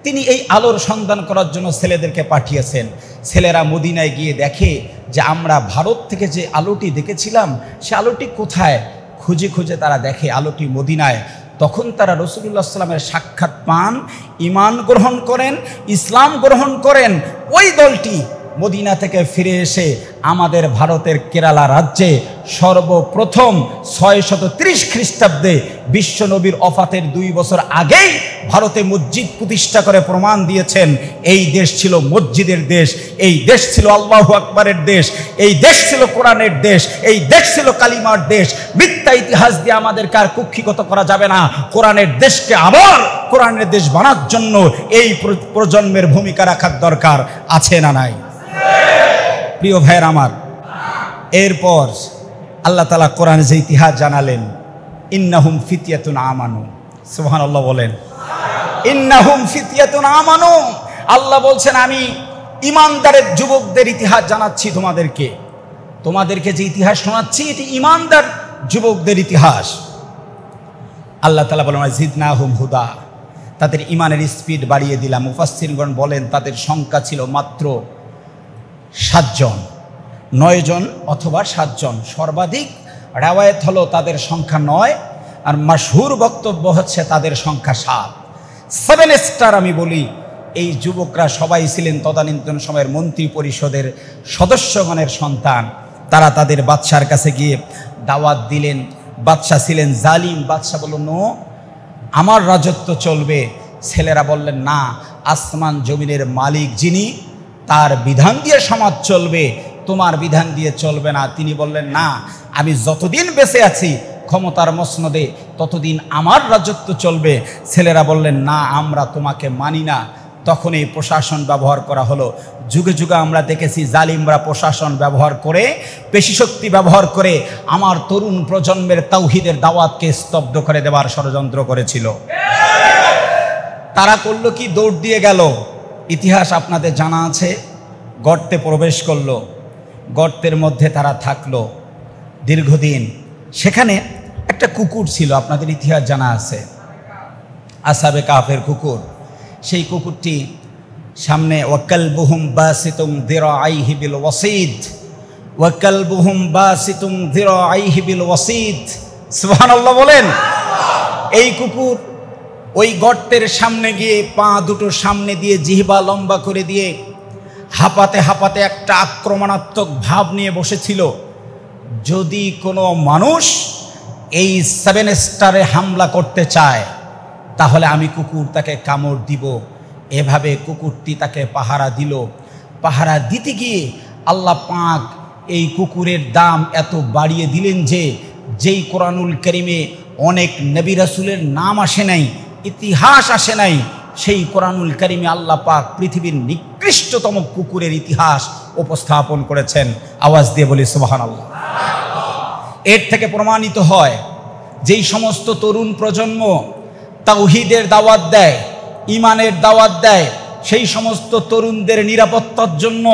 তিনি এই আলোর সন্ধান করার জন্য ছেলেদেরকে পাঠিয়েছেন। ছেলেরা মদিনায় গিয়ে দেখে যে আমরা ভারত থেকে যে আলোটি দেখেছিলাম সে আলোটি কোথায়। খুঁজে খুঁজে তারা দেখে আলোটি মদিনায়। তখন তারা রাসূলুল্লাহ সাল্লাল্লাহু আলাইহি ওয়াসাল্লামের সাক্ষাৎ পান, ঈমান গ্রহণ করেন, ইসলাম গ্রহণ করেন। ওই দলটি মদিনা থেকে ফিরে এসে আমাদের ভারতের কেরালা রাজ্যে সর্বপ্রথম 630 খ্রিস্টাব্দে বিশ্বনবীর ওফাতের 2 বছর আগেই ভারতে মসজিদ প্রতিষ্ঠা করে প্রমাণ দিয়েছেন এই দেশ ছিল মসজিদের দেশ, এই দেশ ছিল আল্লাহু আকবারের দেশ, এই দেশ ছিল কোরআনের দেশ, এই দেশ ছিল কালিমার দেশ। মিথ্যা ইতিহাস দিয়ে আমাদেরকে আর কুক্ষিগত করা যাবে না। কোরআনের দেশকে আবার কোরআনের দেশ বানার জন্য এই প্রজন্মের ভূমিকা রাখার দরকার আছে না নাই? প্রিয় ভাইয়ের আমার, এরপর আল্লাহ তাআলা কোরআনে যে ইতিহাস জানালেন, ইন্নাহুম ফিতয়াতুন আমানু। সুবহানাল্লাহ বলেন, ইন্নাহুম ফিতয়াতুন আমানু। আল্লাহ বলছেন আমি ইমানদারের যুবকদের ইতিহাস জানাচ্ছি তোমাদেরকে যে ইতিহাস শোনাচ্ছি এটি ইমানদার যুবকদের ইতিহাস। আল্লাহ তাআলা বলেন জিদনাহুম হুদা, তাদের ইমানের স্পিড বাড়িয়ে দিলাম। মুফাসসিরগণ বলেন তাদের সংখ্যা ছিল মাত্র 7 জন, 9 জন অথবা 7 জন। সর্বাধিক রেওয়ায়েত হলো তাদের সংখ্যা 9, আর মাশহুর বক্তব্য হচ্ছে তাদের সংখ্যা 7। 7 স্টার আমি বলি এই যুবকরা সবাই ছিলেন তদানীন্তন সময়ের মন্ত্রী পরিষদের সদস্যগণের সন্তান। তারা তাদের বাদশার কাছে গিয়ে দাওয়াত দিলেন। বাদশা ছিলেন জালিম। বাদশা বলল, নো, আমার রাজত্ব চলবে। ছেলেরা বললেন, না, আসমান জমিনের মালিক যিনি, তার বিধান দিয়ে সমাজ চলবে, তোমার বিধান দিয়ে চলবে না। তিনি বললেন, না, আমি যতদিন বেঁচে আছি ক্ষমতার মসনদে ততদিন আমার রাজত্ব চলবে। ছেলেরা বললেন, না, আমরা তোমাকে মানি না। তখন এই প্রশাসন ব্যবহার করা হলো। যুগে যুগে আমরা দেখেছি জালিমরা প্রশাসন ব্যবহার করে, পেশিশক্তি ব্যবহার করে আমার তরুণ প্রজন্মের তাওহীদের দাওয়াতকে স্তব্ধ করে দেওয়ার ষড়যন্ত্র করেছিল। তারা করলো কি? দৌড় দিয়ে গেল। ইতিহাস আপনাদের জানা আছে। গর্তে প্রবেশ করলো, গর্তের মধ্যে তারা থাকলো দীর্ঘদিন। সেখানে একটা কুকুর ছিল, আপনাদের ইতিহাস জানা আছে, আসহাবে কাহফের কুকুর। সেই কুকুরটি সামনে ওয়াকালবুহুম বাসিতুম যিরাআইহি বিল ওয়াসিদ, ওয়াকালবুহুম বাসিতুম যিরাআইহি বিল ওয়াসিদ। সুবহানাল্লাহ বলেন। এই কুকুর ওই গর্তের সামনে গিয়ে পা দুটো সামনে দিয়ে জিহ্বা লম্বা করে দিয়ে হাঁপাতে হাঁপাতে একটা আক্রমণাত্মক ভাব নিয়ে বসেছিল। যদি কোনো মানুষ এই 7 স্টারে হামলা করতে চায় তাহলে আমি কুকুর তাকে কামড় দিব। এভাবে কুকুরটি তাকে পাহারা দিল। পাহারা দিতে গিয়ে আল্লাহ পাক এই কুকুরের দাম এত বাড়িয়ে দিলেন যে যেই কোরআনুল কারীমে অনেক নবী রাসূলের নাম আসে নাই, ইতিহাস আসে নাই, সেই কোরআনুল কারীমে আল্লাহ পাক পৃথিবীর নিকৃষ্টতম কুকুরের ইতিহাস উপস্থাপন করেছেন। আওয়াজ দিয়ে বলি সুবহানাল্লাহ। এর থেকে প্রমাণিত হয় যেই সমস্ত তরুণ প্রজন্ম তাওহীদের দাওয়াত দেয়, ঈমানের দাওয়াত দেয়, সেই সমস্ত তরুণদের নিরাপত্তার জন্য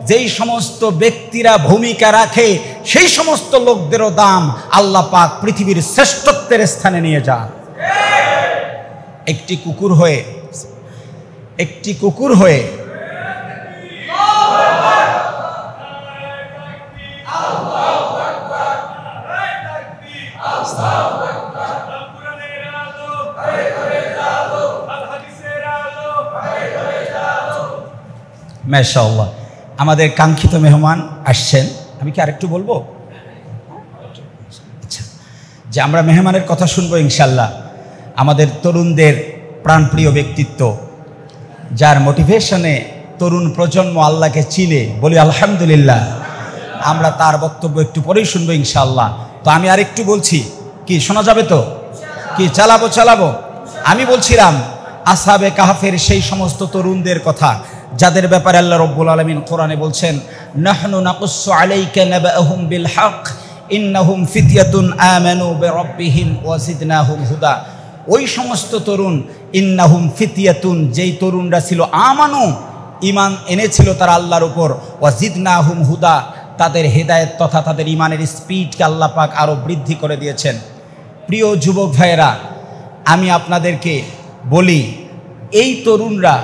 যেই সমস্ত ব্যক্তিরা ভূমিকা রাখে, সেই সমস্ত লোকদেরও দাম আল্লাহ পাক পৃথিবীর শ্রেষ্ঠত্বের স্থানে নিয়ে যান। একটি কুকুর হয়ে মাশাআল্লাহ আমাদের কাঙ্ক্ষিত মেহমান আসছেন। আমি কি আরেকটু বলবো? আচ্ছা, যে আমরা মেহমানের কথা শুনবো ইনশাল্লাহ। আমাদের তরুণদের প্রাণপ্রিয় ব্যক্তিত্ব, যার মোটিভেশনে তরুণ প্রজন্ম আল্লাহকে চিনে, বলি আলহামদুলিল্লাহ। আমরা তার বক্তব্য একটু পরেই শুনবো ইনশাআল্লাহ। তো আমি আরেকটু বলছি, কি শোনা যাবে তো? কি চালাবো? আমি বলছিলাম আসহাবে কাহফের সেই সমস্ত তরুণদের কথা যাদের ব্যাপারে আল্লাহ রাব্বুল আলামিন কোরআনে বলছেন, নাহনু নাকুসসু আলাইকা নাবাআহুম বিল হক ইন্নাহুম ফিতয়াতুন আমানু বিরাব্বিহিম ওয়া জিদনাহুম হুদা। ওই সমস্ত তরুণ, ইন্নাহুম ফিতয়াতুন, যেই তরুণরা ছিল আমানু, ঈমান এনেছিল তারা আল্লাহর উপর, ওয়া জিদনাহুম হুদা, তাদের হেদায়েত তথা তাদের ঈমানের স্পিডকে আল্লাহ পাক আরো বৃদ্ধি করে দিয়েছেন। প্রিয় যুবক ভাইয়েরা, আমি আপনাদেরকে বলি, এই তরুণরা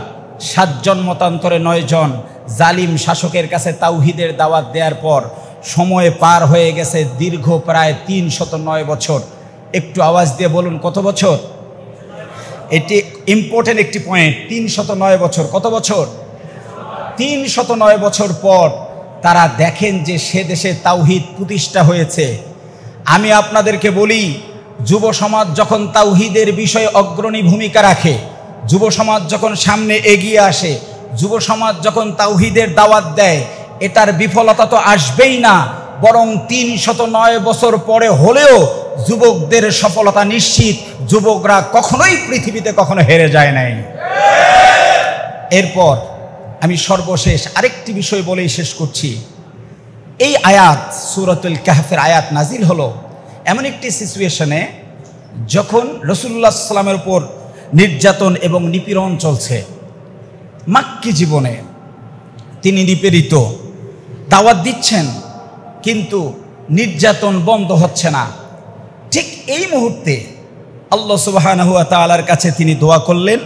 7 জন মতান্তরে 9 জন জালিম শাসকের কাছে তাওহীদের দাওয়াত দেওয়ার পর সময় পার হয়ে গেছে দীর্ঘ প্রায় 309 বছর। একটু আওয়াজ দিয়ে বলুন কত বছর? এটি ইম্পর্টেন্ট একটি পয়েন্ট। 309 বছর। কত বছর? 309 বছর পর তারা দেখেন যে সে দেশে তাওহীদ প্রতিষ্ঠা হয়েছে। আমি আপনাদেরকে বলি, যুব সমাজ যখন তাওহীদের বিষয়ে অগ্রণী ভূমিকা রাখে, যুব সমাজ যখন সামনে এগিয়ে আসে, যুব সমাজ যখন তাওহীদের দাওয়াত দেয়, এটার বিফলতা তো আসবেই না, বরং 309 বছর পরে হলেও যুবকদের সফলতা নিশ্চিত। যুবকরা কখনোই পৃথিবীতে কখনো হেরে যায় নাই। এরপর আমি সর্বশেষ আরেকটি বিষয় বলেই শেষ করছি। এই আয়াত, সূরাতুল কাহফের আয়াত নাজিল হলো এমন একটি সিচুয়েশনে যখন রাসূলুল্লাহ সাল্লাল্লাহু আলাইহি ওয়াসাল্লামের উপর নির্যাতন এবং নিপীড়ন চলছে। মাক্কি জীবনে তিনি নিপীড়িত, দাওয়াত দিচ্ছেন, কিন্তু নির্যাতন বন্ধ হচ্ছে না। ঠিক এই মুহূর্তে আল্লাহ সুবহানাহু ওয়া তাআলার কাছে তিনি দোয়া করলেন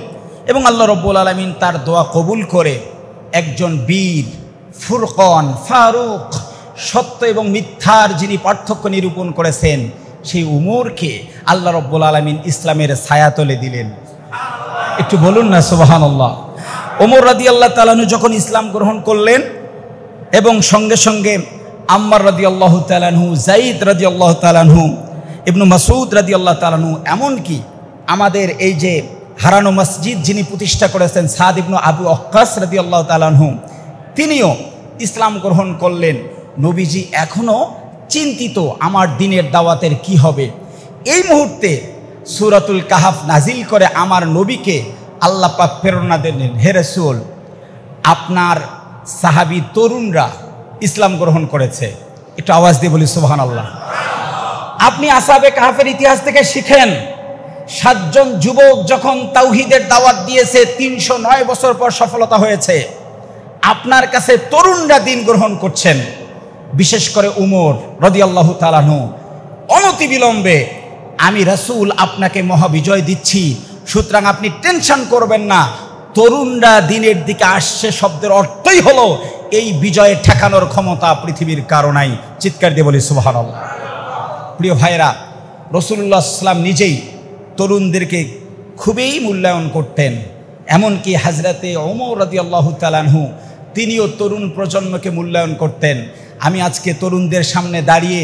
এবং আল্লাহ রাব্বুল আলামিন তার দোয়া কবুল করে একজন বীর, ফুরকান, ফারুক, সত্য এবং মিথ্যার যিনি পার্থক্য নিরূপণ করেছেন, সেই উমরকে আল্লাহ রাব্বুল আলামিন ইসলামের ছায়াতলে দিলেন। একটু বলুন না সুবহানাল্লাহ। ওমর রাদিয়াল্লাহু তাআলা আনহু যখন ইসলাম গ্রহণ করলেন এবং সঙ্গে সঙ্গে আম্মার রাদিয়াল্লাহু তাআলা আনহু, যায়েদ রাদিয়াল্লাহু তাআলা আনহু, ইবনু মাসউদ রাদিয়াল্লাহু তাআলা আনহু, এমনকি আমাদের এই যে হারানো মসজিদ যিনি প্রতিষ্ঠা করেছেন সাদ ইবনু আবু ওয়াক্কাস রাদিয়াল্লাহু তাআলা আনহু, তিনিও ইসলাম গ্রহণ করলেন। নবীজি এখনও চিন্তিত আমার দিনের দাওয়াতের কি হবে। এই মুহূর্তে সূরাতুল কাহাফ নাজিল করে আমার নবীকে আল্লাহ পাক প্রেরণা দিলেন, হে রাসূল, আপনার সাহাবী তরুণরা ইসলাম গ্রহণ করেছে। একটু আওয়াজ দিয়ে বলি সুবহানাল্লাহ। আপনি আসহাবে কাহাফের ইতিহাস থেকে শিখেন, 7 জন যুবক যখন তাওহীদের দাওয়াত দিয়েছে 309 বছর পর সফলতা হয়েছে। আপনার কাছে তরুণরা দিন গ্রহণ করছেন, বিশেষ করে উমর রাদিয়াল্লাহু তাআলা আনহু, অনতিবিলম্বে আমি রাসূল আপনাকে মহাবিজয় দিচ্ছি, সুতরাং আপনি টেনশন করবেন না। তরুণরা দিনের দিকে আসছে শব্দের অর্থই হলো এই বিজয়ে ঠেকানোর ক্ষমতা পৃথিবীর কারো নাই। চিৎকার দিয়ে বলি সুবহানাল্লাহ। প্রিয় ভাইরা, রাসূলুল্লাহ সাল্লাল্লাহু আলাইহি ওয়াসাল্লাম নিজেই তরুণদেরকে খুবই মূল্যায়ন করতেন। এমনকি হযরতে ওমর রাদিয়াল্লাহু তাআলা আনহু তিনিও তরুণ প্রজন্মকে মূল্যায়ন করতেন। আমি আজকে তরুণদের সামনে দাঁড়িয়ে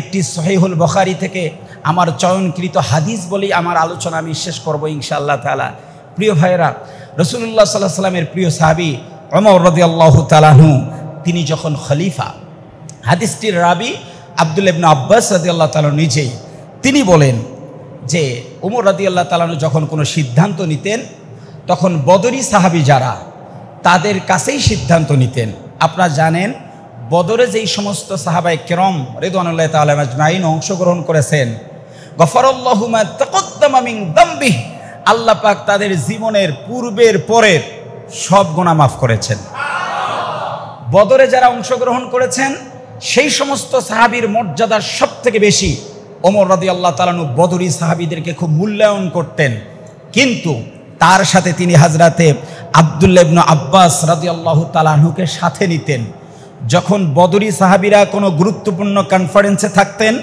একটি সহিহুল বুখারী থেকে আমার চয়নকৃত হাদিস বলেই আমার আলোচনা আমি শেষ করব ইনশাআল্লাহ তাআলা। প্রিয় ভাইয়েরা, রাসূলুল্লাহ সাল্লাল্লাহু আলাইহি ওয়াসাল্লামের প্রিয় সাহাবী ওমর রাদিয়াল্লাহু তাআলা আনহু তিনি যখন খলিফা, হাদিসটির রাবি আব্দুল্লাহ ইবনে আব্বাস রাদিয়াল্লাহু তাআলা নিজেই তিনি বলেন যে ওমর রাদিয়াল্লাহু তাআলা আনহু যখন কোনো সিদ্ধান্ত নিতেন তখন বদরি সাহাবী যারা তাদের কাছেই সিদ্ধান্ত নিতেন। আপনারা জানেন বদরে যেই সমস্ত সাহাবায়ে কেরাম রিদওয়ানুল্লাহি তাআলা আজমাইন অংশগ্রহণ করেছেন, গফারাল্লাহু মা তাকদ্দামা মিন যামবিহি, আল্লাহ পাক তাদের জীবনের পূর্বের পরের সব গুনাহ মাফ করেছেন। বদরে যারা অংশগ্রহণ করেছেন সেই সমস্ত সাহাবীর মর্যাদা সবথেকে বেশি। ওমর রাদিয়াল্লাহু তাআলা আনহু বদরি সাহাবীদেরকে খুব মূল্যায়ন করতেন, কিন্তু তার সাথে তিনি হযরতে আব্দুল্লাহ ইবনে আব্বাস রাদিয়াল্লাহু তাআলা আনহুকে সাথে নিতেন। যখন বদরি সাহাবীরা কোনো গুরুত্বপূর্ণ কনফারেন্সে থাকতেন,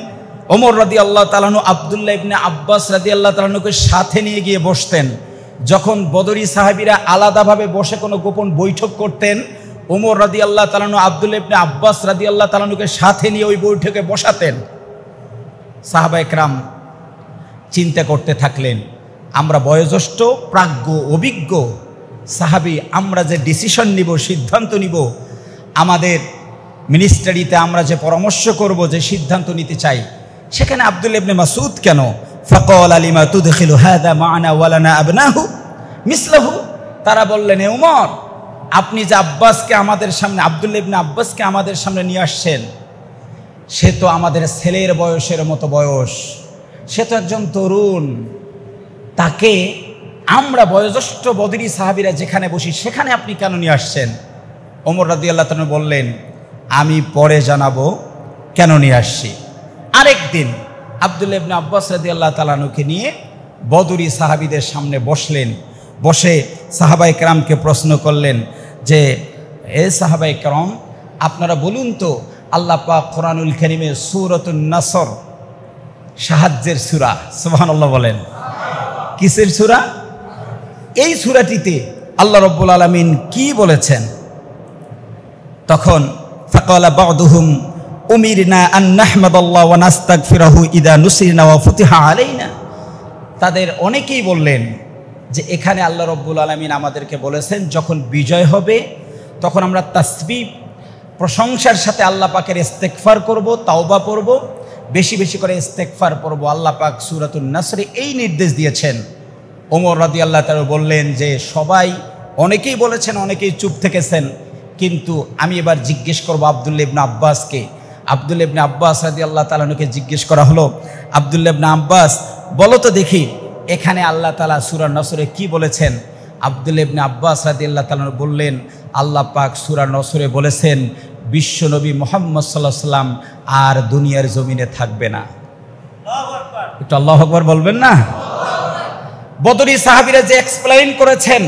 ওমর রাদিয়াল্লাহু তাআলা আনহু আব্দুল্লাহ ইবনে আব্বাস রাদিয়াল্লাহু তাআলা আনহুকে সাথে নিয়ে গিয়ে বসতেন। যখন বদরি সাহাবীরা আলাদাভাবে বসে কোনো গোপন বৈঠক করতেন, ওমর রাদিয়াল্লাহু তাআলা আনহু আব্দুল্লাহ ইবনে আব্বাস রাদিয়াল্লাহু তাআলা আনহুকে সাথে নিয়ে ওই বৈঠকে বসাতেন। সাহাবায়ে কেরাম চিন্তা করতে থাকলেন, আমরা বয়োজ্যেষ্ঠ প্রাজ্ঞ অভিজ্ঞ সাহাবী, আমরা যে ডিসিশন নিব, সিদ্ধান্ত নিব, আমাদের মিনিস্ট্রিতে আমরা যে পরামর্শ করব, যে সিদ্ধান্ত নিতে চাই, সেখানে আব্দুল্লাহ ইবনে মাসউদ কেন? ফাকাল লিমা তুদখিলু হাযা মা'না ওয়া লানা আবনাহু মিসলাহু, তারা বললেন, হে ওমর, আপনি যে আব্বাসকে আমাদের সামনে, আব্দুল্লাহ ইবনে আব্বাসকে আমাদের সামনে নিয়ে আসছেন, সে তো আমাদের ছেলের বয়সের মতো বয়স, সে তো একজন তরুণ, তাকে আমরা বয়োজ্যেষ্ঠ বদরি সাহাবীরা যেখানে বসি সেখানে আপনি কেন নিয়ে আসছেন? ওমর রাদিয়াল্লাহু তাআলা বললেন, আমি পরে জানাবো কেন নিয়ে আসছি। আরেকদিন আব্দুল্লাহ ইবনে আব্বাস রাদিয়াল্লাহু তাআলা আনহুকে নিয়ে বদরি সাহাবীদের সামনে বসলেন। বসে সাহাবায়ে কেরামকে প্রশ্ন করলেন যে, হে সাহাবায়ে কেরাম, আপনারা বলুন তো, আল্লাহ পাক কোরআনুল কারীমে সূরাতুন নাসর, সাহায্যের সূরা, সুবহানাল্লাহ বলেন, কিসের সূরা? এই সূরাটিতে আল্লাহ রাব্বুল আলামিন কি বলেছেন? তখন ফাকালা বা'দুহুম উমিরনা আন নাহমাদাল্লাহ ওয়া নাস্তাগফিরাহু ইযা নুসিরনা ওয়া ফুতিহা আলাইনা, তাদের অনেকেই বললেন যে এখানে আল্লাহ রাব্বুল আলামিন আমাদেরকে বলেছেন যখন বিজয় হবে তখন আমরা তাসবিহ প্রশংসার সাথে আল্লাহ পাকের ইস্তেগফার করব, তাওবা পড়ব, বেশি বেশি করে ইস্তেগফার পড়ব। আল্লাহ পাক সূরাতুন নাসরে এই নির্দেশ দিয়েছেন। ওমর রাদিয়াল্লাহু তাআলা বললেন যে সবাই, অনেকেই বলেছেন, অনেকেই চুপ থেকেছেন, কিন্তু আমি এবার জিজ্ঞেস করব আব্দুল্লাহ ইবনে আব্বাসকে। আব্দুল্লাহ ইবনে আব্বাস রাদিয়াল্লাহু তাআলা আনহুকে জিজ্ঞেস করা হলো, আব্দুল্লাহ ইবনে আব্বাস, বলো তো দেখি এখানে আল্লাহ তাআলা সূরা নসরে কি বলেছেন? আব্দুল্লাহ ইবনে আব্বাস রাদিয়াল্লাহু তাআলা বললেন, আল্লাহ পাক সূরা নসরে বলেছেন বিশ্বনবী মুহাম্মদ সাল্লাল্লাহু আলাইহি ওয়াসাল্লাম আর দুনিয়ার জমিনে থাকবে না। একটু আল্লাহু আকবার বলবেন না? বদরি সাহাবীরা যে এক্সপ্লেইন করেছেন,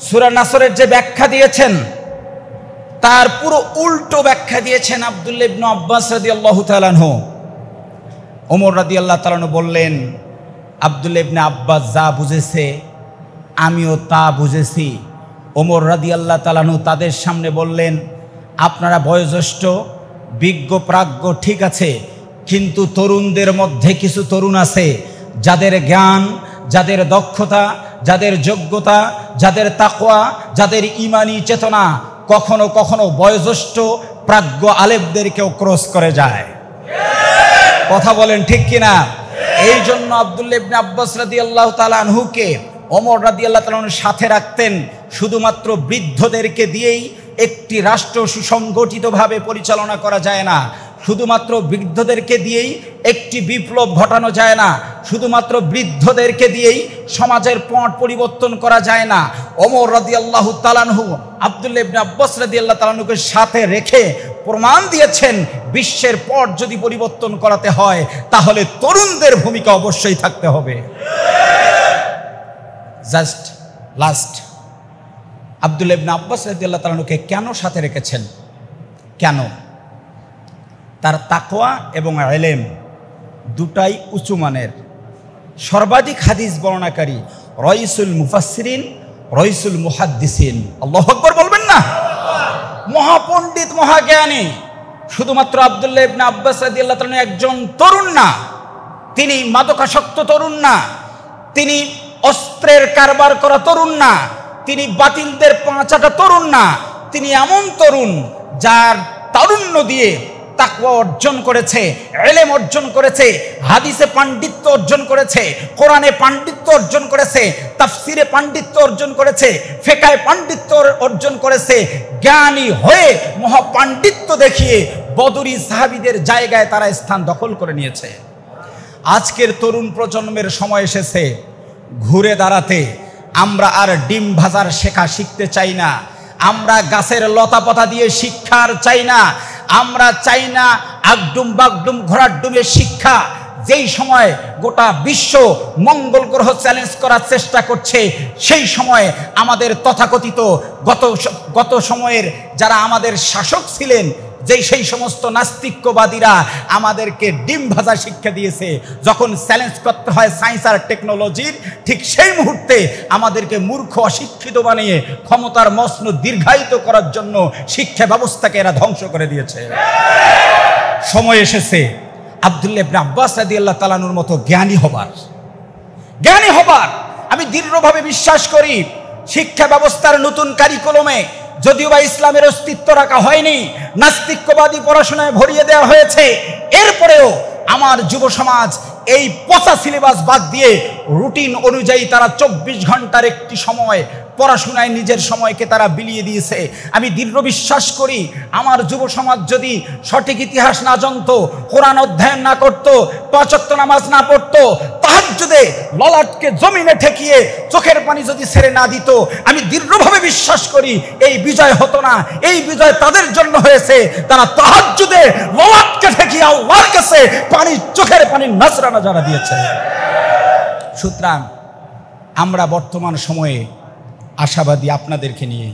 সূরা নসরের যে ব্যাখ্যা দিয়েছেন, তার পুরো উল্টো ব্যাখ্যা দিয়েছেন আব্দুল্লাহ ইবনে আব্বাস রাদিয়াল্লাহু তাআলা আনহু। ওমর রাদিয়াল্লাহু তাআলা আনহু বললেন, আব্দুল্লাহ ইবনে আব্বাস যা বুঝেছে আমিও তা বুঝেছি, ওমর রাদিয়াল্লাহু তাআলা আনহু তাদের সামনে বললেন, আপনারা বয়োজ্যেষ্ঠ, বিজ্ঞ, প্রাজ্ঞ, ঠিক আছে, কিন্তু তরুণদের মধ্যে কিছু তরুণ আছে যাদের জ্ঞান, যাদের দক্ষতা, যাদের যোগ্যতা, যাদের তাকওয়া, যাদের ঈমানি চেতনা কখনো কখনো বয়োজ্যেষ্ঠ প্রাজ্ঞ আলেমদেরকেও ক্রস করে যায়। কথা বলেন ঠিক কিনা? এই জন্য আব্দুল্লাহ ইবনে আব্বাস রাদিয়াল্লাহু তাআলা আনহুকে ওমর রাদিয়াল্লাহু তাআলা আনহুর সাথে রাখতেন। শুধুমাত্র বৃদ্ধদেরকে দিয়েই একটি রাষ্ট্র সুসংগঠিতভাবে পরিচালনা করা যায় না, শুধুমাত্র বৃদ্ধদেরকে দিয়েই একটি বিপ্লব ঘটানো যায় না, শুধুমাত্র বৃদ্ধদেরকে দিয়েই সমাজের পট পরিবর্তন করা যায় না। ওমর রাদিয়াল্লাহু তাআলা আনহু আব্দুল্লাহ ইবনে আব্বাস রাদিয়াল্লাহু তাআলা আনহুকে সাথে রেখে প্রমাণ দিয়েছেন, বিশ্বের পট যদি পরিবর্তন করাতে হয় তাহলে তরুণদের ভূমিকা অবশ্যই থাকতে হবে। জাস্ট লাস্ট, আব্দুল্লাহ ইবনে আব্বাস রাদিয়াল্লাহু তাআলা আনহুকে কেন সাথে রেখেছেন? কেন? তার তাকওয়া এবং ইলম দুটাই উঁচু মানের। সর্বাধিক হাদিস বর্ণনাকারী, রাইসুল মুফাসসিরিন, রাইসুল মুহাদ্দিসিন। আল্লাহু আকবার বলবেন না? মহাপণ্ডিত, মহাজ্ঞানী। শুধুমাত্র আব্দুল্লাহ ইবনে আব্বাস রাদিয়াল্লাহু তাআলা একজন তরুণ না, তিনি মাদকাসক্ত তরুণ না, তিনি অস্ত্রের কারবার করা তরুণ না, তিনি বাতিলদের পাঁচাটা তরুণ না, তিনি এমন তরুণ যার তারুণ্য দিয়ে তাকওয়া অর্জন করেছে, ইলম অর্জন করেছে, হাদিসে পাণ্ডিত্য অর্জন করেছে, কোরআনে পাণ্ডিত্য অর্জন করেছে, তাফসিরে পাণ্ডিত্য অর্জন করেছে, ফিকহে পাণ্ডিত্য অর্জন করেছে। জ্ঞানী হয়ে মহাপাণ্ডিত্য দেখিয়ে বদরি সাহাবীদের জায়গায় তারা স্থান দখল করে নিয়েছে। আজকের তরুণ প্রজন্মের সময় এসেছে ঘুরে দাঁড়াতে। আমরা আর ডিম ভাজার শেখা শিখতে চাই না, আমরা গাছের লতা পাতা দিয়ে শিক্ষার চাই না, আমরা চাই না আগডুম বাগডুম ঘোড়ার ডুমের শিক্ষা। যেই সময় গোটা বিশ্ব মঙ্গল গ্রহ চ্যালেঞ্জ করার চেষ্টা করছে, সেই সময় আমাদের তথাকথিত গত সময়ের যারা আমাদের শাসক ছিলেন, সেই সমস্ত নাস্তিক্যবাদীরা আমাদেরকে ডিম ভাজা শিক্ষা দিয়েছে। যখন চ্যালেঞ্জ করতে হয় সায়েন্স আর টেকনোলজির, ঠিক সেই মুহূর্তে আমাদেরকে মূর্খ, অশিক্ষিত বানিয়ে ক্ষমতার মসনদ দীর্ঘায়িত করার জন্য শিক্ষা ব্যবস্থাকে এরা ধ্বংস করে দিয়েছে। সময় এসেছে আব্দুল্লাহ ইবনে আব্বাস রাদিয়াল্লাহু তাআলা আনহুর মতো জ্ঞানী হবার। আমি দৃঢ়ভাবে বিশ্বাস করি শিক্ষা ব্যবস্থার নতুন কারিকুলামে যদিও বা ইসলামের অস্তিত্ব রাখা হয়নি, নাস্তিক্যবাদী পড়াশোনায় ভরিয়ে দেওয়া হয়েছে, এরপরেও আমার যুব সমাজ এই পচা সিলেবাস বাদ দিয়ে রুটিন অনুযায়ী তারা 24 ঘন্টার একটি সময় পড়াশোনায় নিজের সময়কে তারা বিলিয়ে দিয়েছে। আমি দৃঢ় বিশ্বাস করি আমার যুব সমাজ যদি সঠিক ইতিহাস না জানতো, কোরআন অধ্যয়ন না করত, 5 ওয়াক্ত নামাজ না পড়তো, তাহাজ্জুদে ললাটকে জমিনে ঠেকিয়ে চোখের পানি যদি ছেড়ে না দিত, আমি দৃঢ়ভাবে বিশ্বাস করি এই বিজয় হতো না। এই বিজয় তাদের জন্য হয়েছে, তারা তাহাজ্জুদে ললাটকে ঠেকিয়ে আল্লাহর কাছে চোখের পানি নজরানা যারা দিয়েছে। সুতরাং আমরা বর্তমান সময়ে আশাবাদী আপনাদেরকে নিয়ে।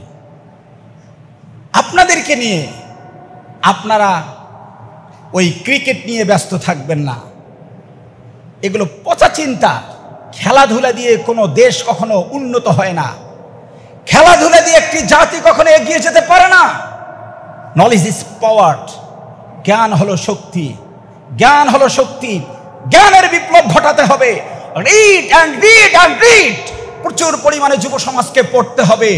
আপনারা ওই ক্রিকেট নিয়ে ব্যস্ত থাকবেন না, এগুলো পচা চিন্তা। খেলাধুলা দিয়ে কোনো দেশ কখনো উন্নত হয় না, খেলাধুলা দিয়ে একটি জাতি কখনো এগিয়ে যেতে পারে না। নলেজ ইজ পাওয়ার, জ্ঞান হলো শক্তি, জ্ঞানের বিপ্লব ঘটাতে হবে। Read and read and read. প্রচুর পরিমাণে যুব সমাজকে পড়তে হবে,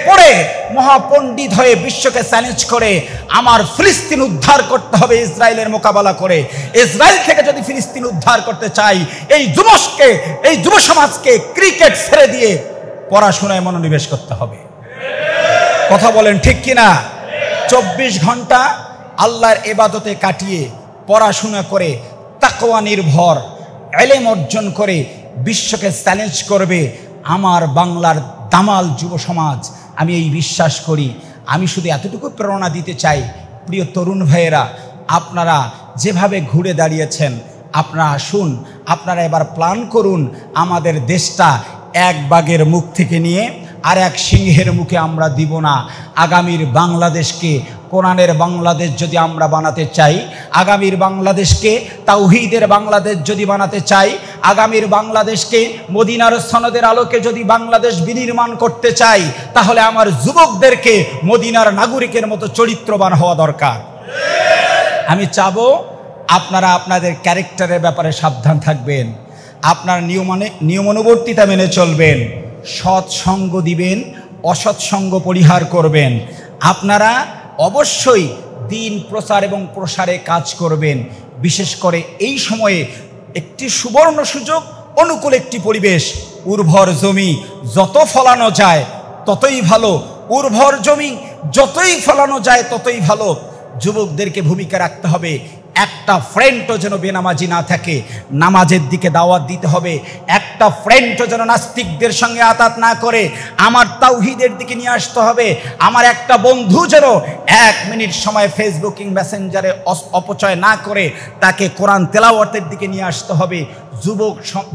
পড়ে মহাপণ্ডিত হয়ে বিশ্বকে চ্যালেঞ্জ করে আমার ফিলিস্তিন উদ্ধার করতে হবে ইসরায়েলের মোকাবেলা করে। ইসরায়েল থেকে যদি ফিলিস্তিন উদ্ধার করতে চাই, এই যুব সমাজকে ক্রিকেট ছেড়ে দিয়ে পড়াশোনায় মনোনিবেশ করতে হবে। কথা বলেন ঠিক কিনা? 24 ঘন্টা আল্লাহর ইবাদতে কাটিয়ে পড়াশোনা করে তাকওয়া নির্ভর ইলম অর্জন করে বিশ্বকে চ্যালেঞ্জ করবে আমার বাংলার দামাল যুব সমাজ। আমি এই বিশ্বাস করি। আমি শুধু এতটুকু প্রেরণা দিতে চাই, প্রিয় তরুণ ভাইয়েরা, আপনারা যেভাবে ঘুরে দাঁড়িয়েছেন, আপনারা আসুন, আপনারা এবার প্ল্যান করুন আমাদের দেশটা এক বাঘের মুখ থেকে নিয়ে আর এক সিংহের মুখে আমরা দিব না। আগামীর বাংলাদেশকে কোরআনের বাংলাদেশ যদি আমরা বানাতে চাই, আগামীর বাংলাদেশকে তাওহীদের বাংলাদেশ যদি বানাতে চাই, আগামীর বাংলাদেশকে মদিনার সনদের আলোকে যদি বাংলাদেশ বিনির্মাণ করতে চাই, তাহলে আমার যুবকদেরকে মদিনার নাগরিকের মতো চরিত্রবান হওয়া দরকার। আমি চাবো আপনারা আপনাদের ক্যারেক্টারের ব্যাপারে সাবধান থাকবেন, আপনার নিয়মানুবর্তিতা মেনে চলবেন, সৎ সঙ্গ দিবেন, অসৎ সঙ্গ পরিহার করবেন। আপনারা অবশ্যই দিন প্রচার এবং প্রসারে কাজ করবেন। বিশেষ করে এই সময়ে একটি সুবর্ণ সুযোগ, অনুকূল একটি পরিবেশ। উর্বর জমি যত ফলানো যায় ততই ভালো, উর্বর জমি যতই ফলানো যায় ততই ভালো। যুবকদেরকে ভূমিকা রাখতে হবে, একটা ফ্রেন্ডও যেন বেনামাজি না থাকে, নামাজের দিকে দাওয়াত দিতে হবে। একটা ফ্রেন্ডও যেন নাস্তিকদের সঙ্গে আতাত না করে, আমার তাওহীদের দিকে নিয়ে আসতে হবে। আমার একটা বন্ধু যেন 1 মিনিট সময় ফেসবুকিং মেসেঞ্জারে অপচয় না করে তাকে কোরআন তেলাওয়াতের দিকে নিয়ে আসতে হবে।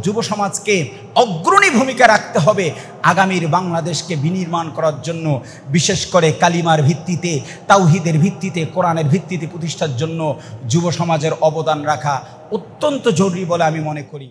যুব সমাজকে অগ্রণী ভূমিকা রাখতে হবে আগামীর বাংলাদেশকে বিনির্মাণ করার জন্য। বিশেষ করে কালিমার ভিত্তিতে, তাওহীদের ভিত্তিতে, কোরআনের ভিত্তিতে প্রতিষ্ঠার জন্য যুব সমাজের অবদান রাখা অত্যন্ত জরুরি বলে আমি মনে করি।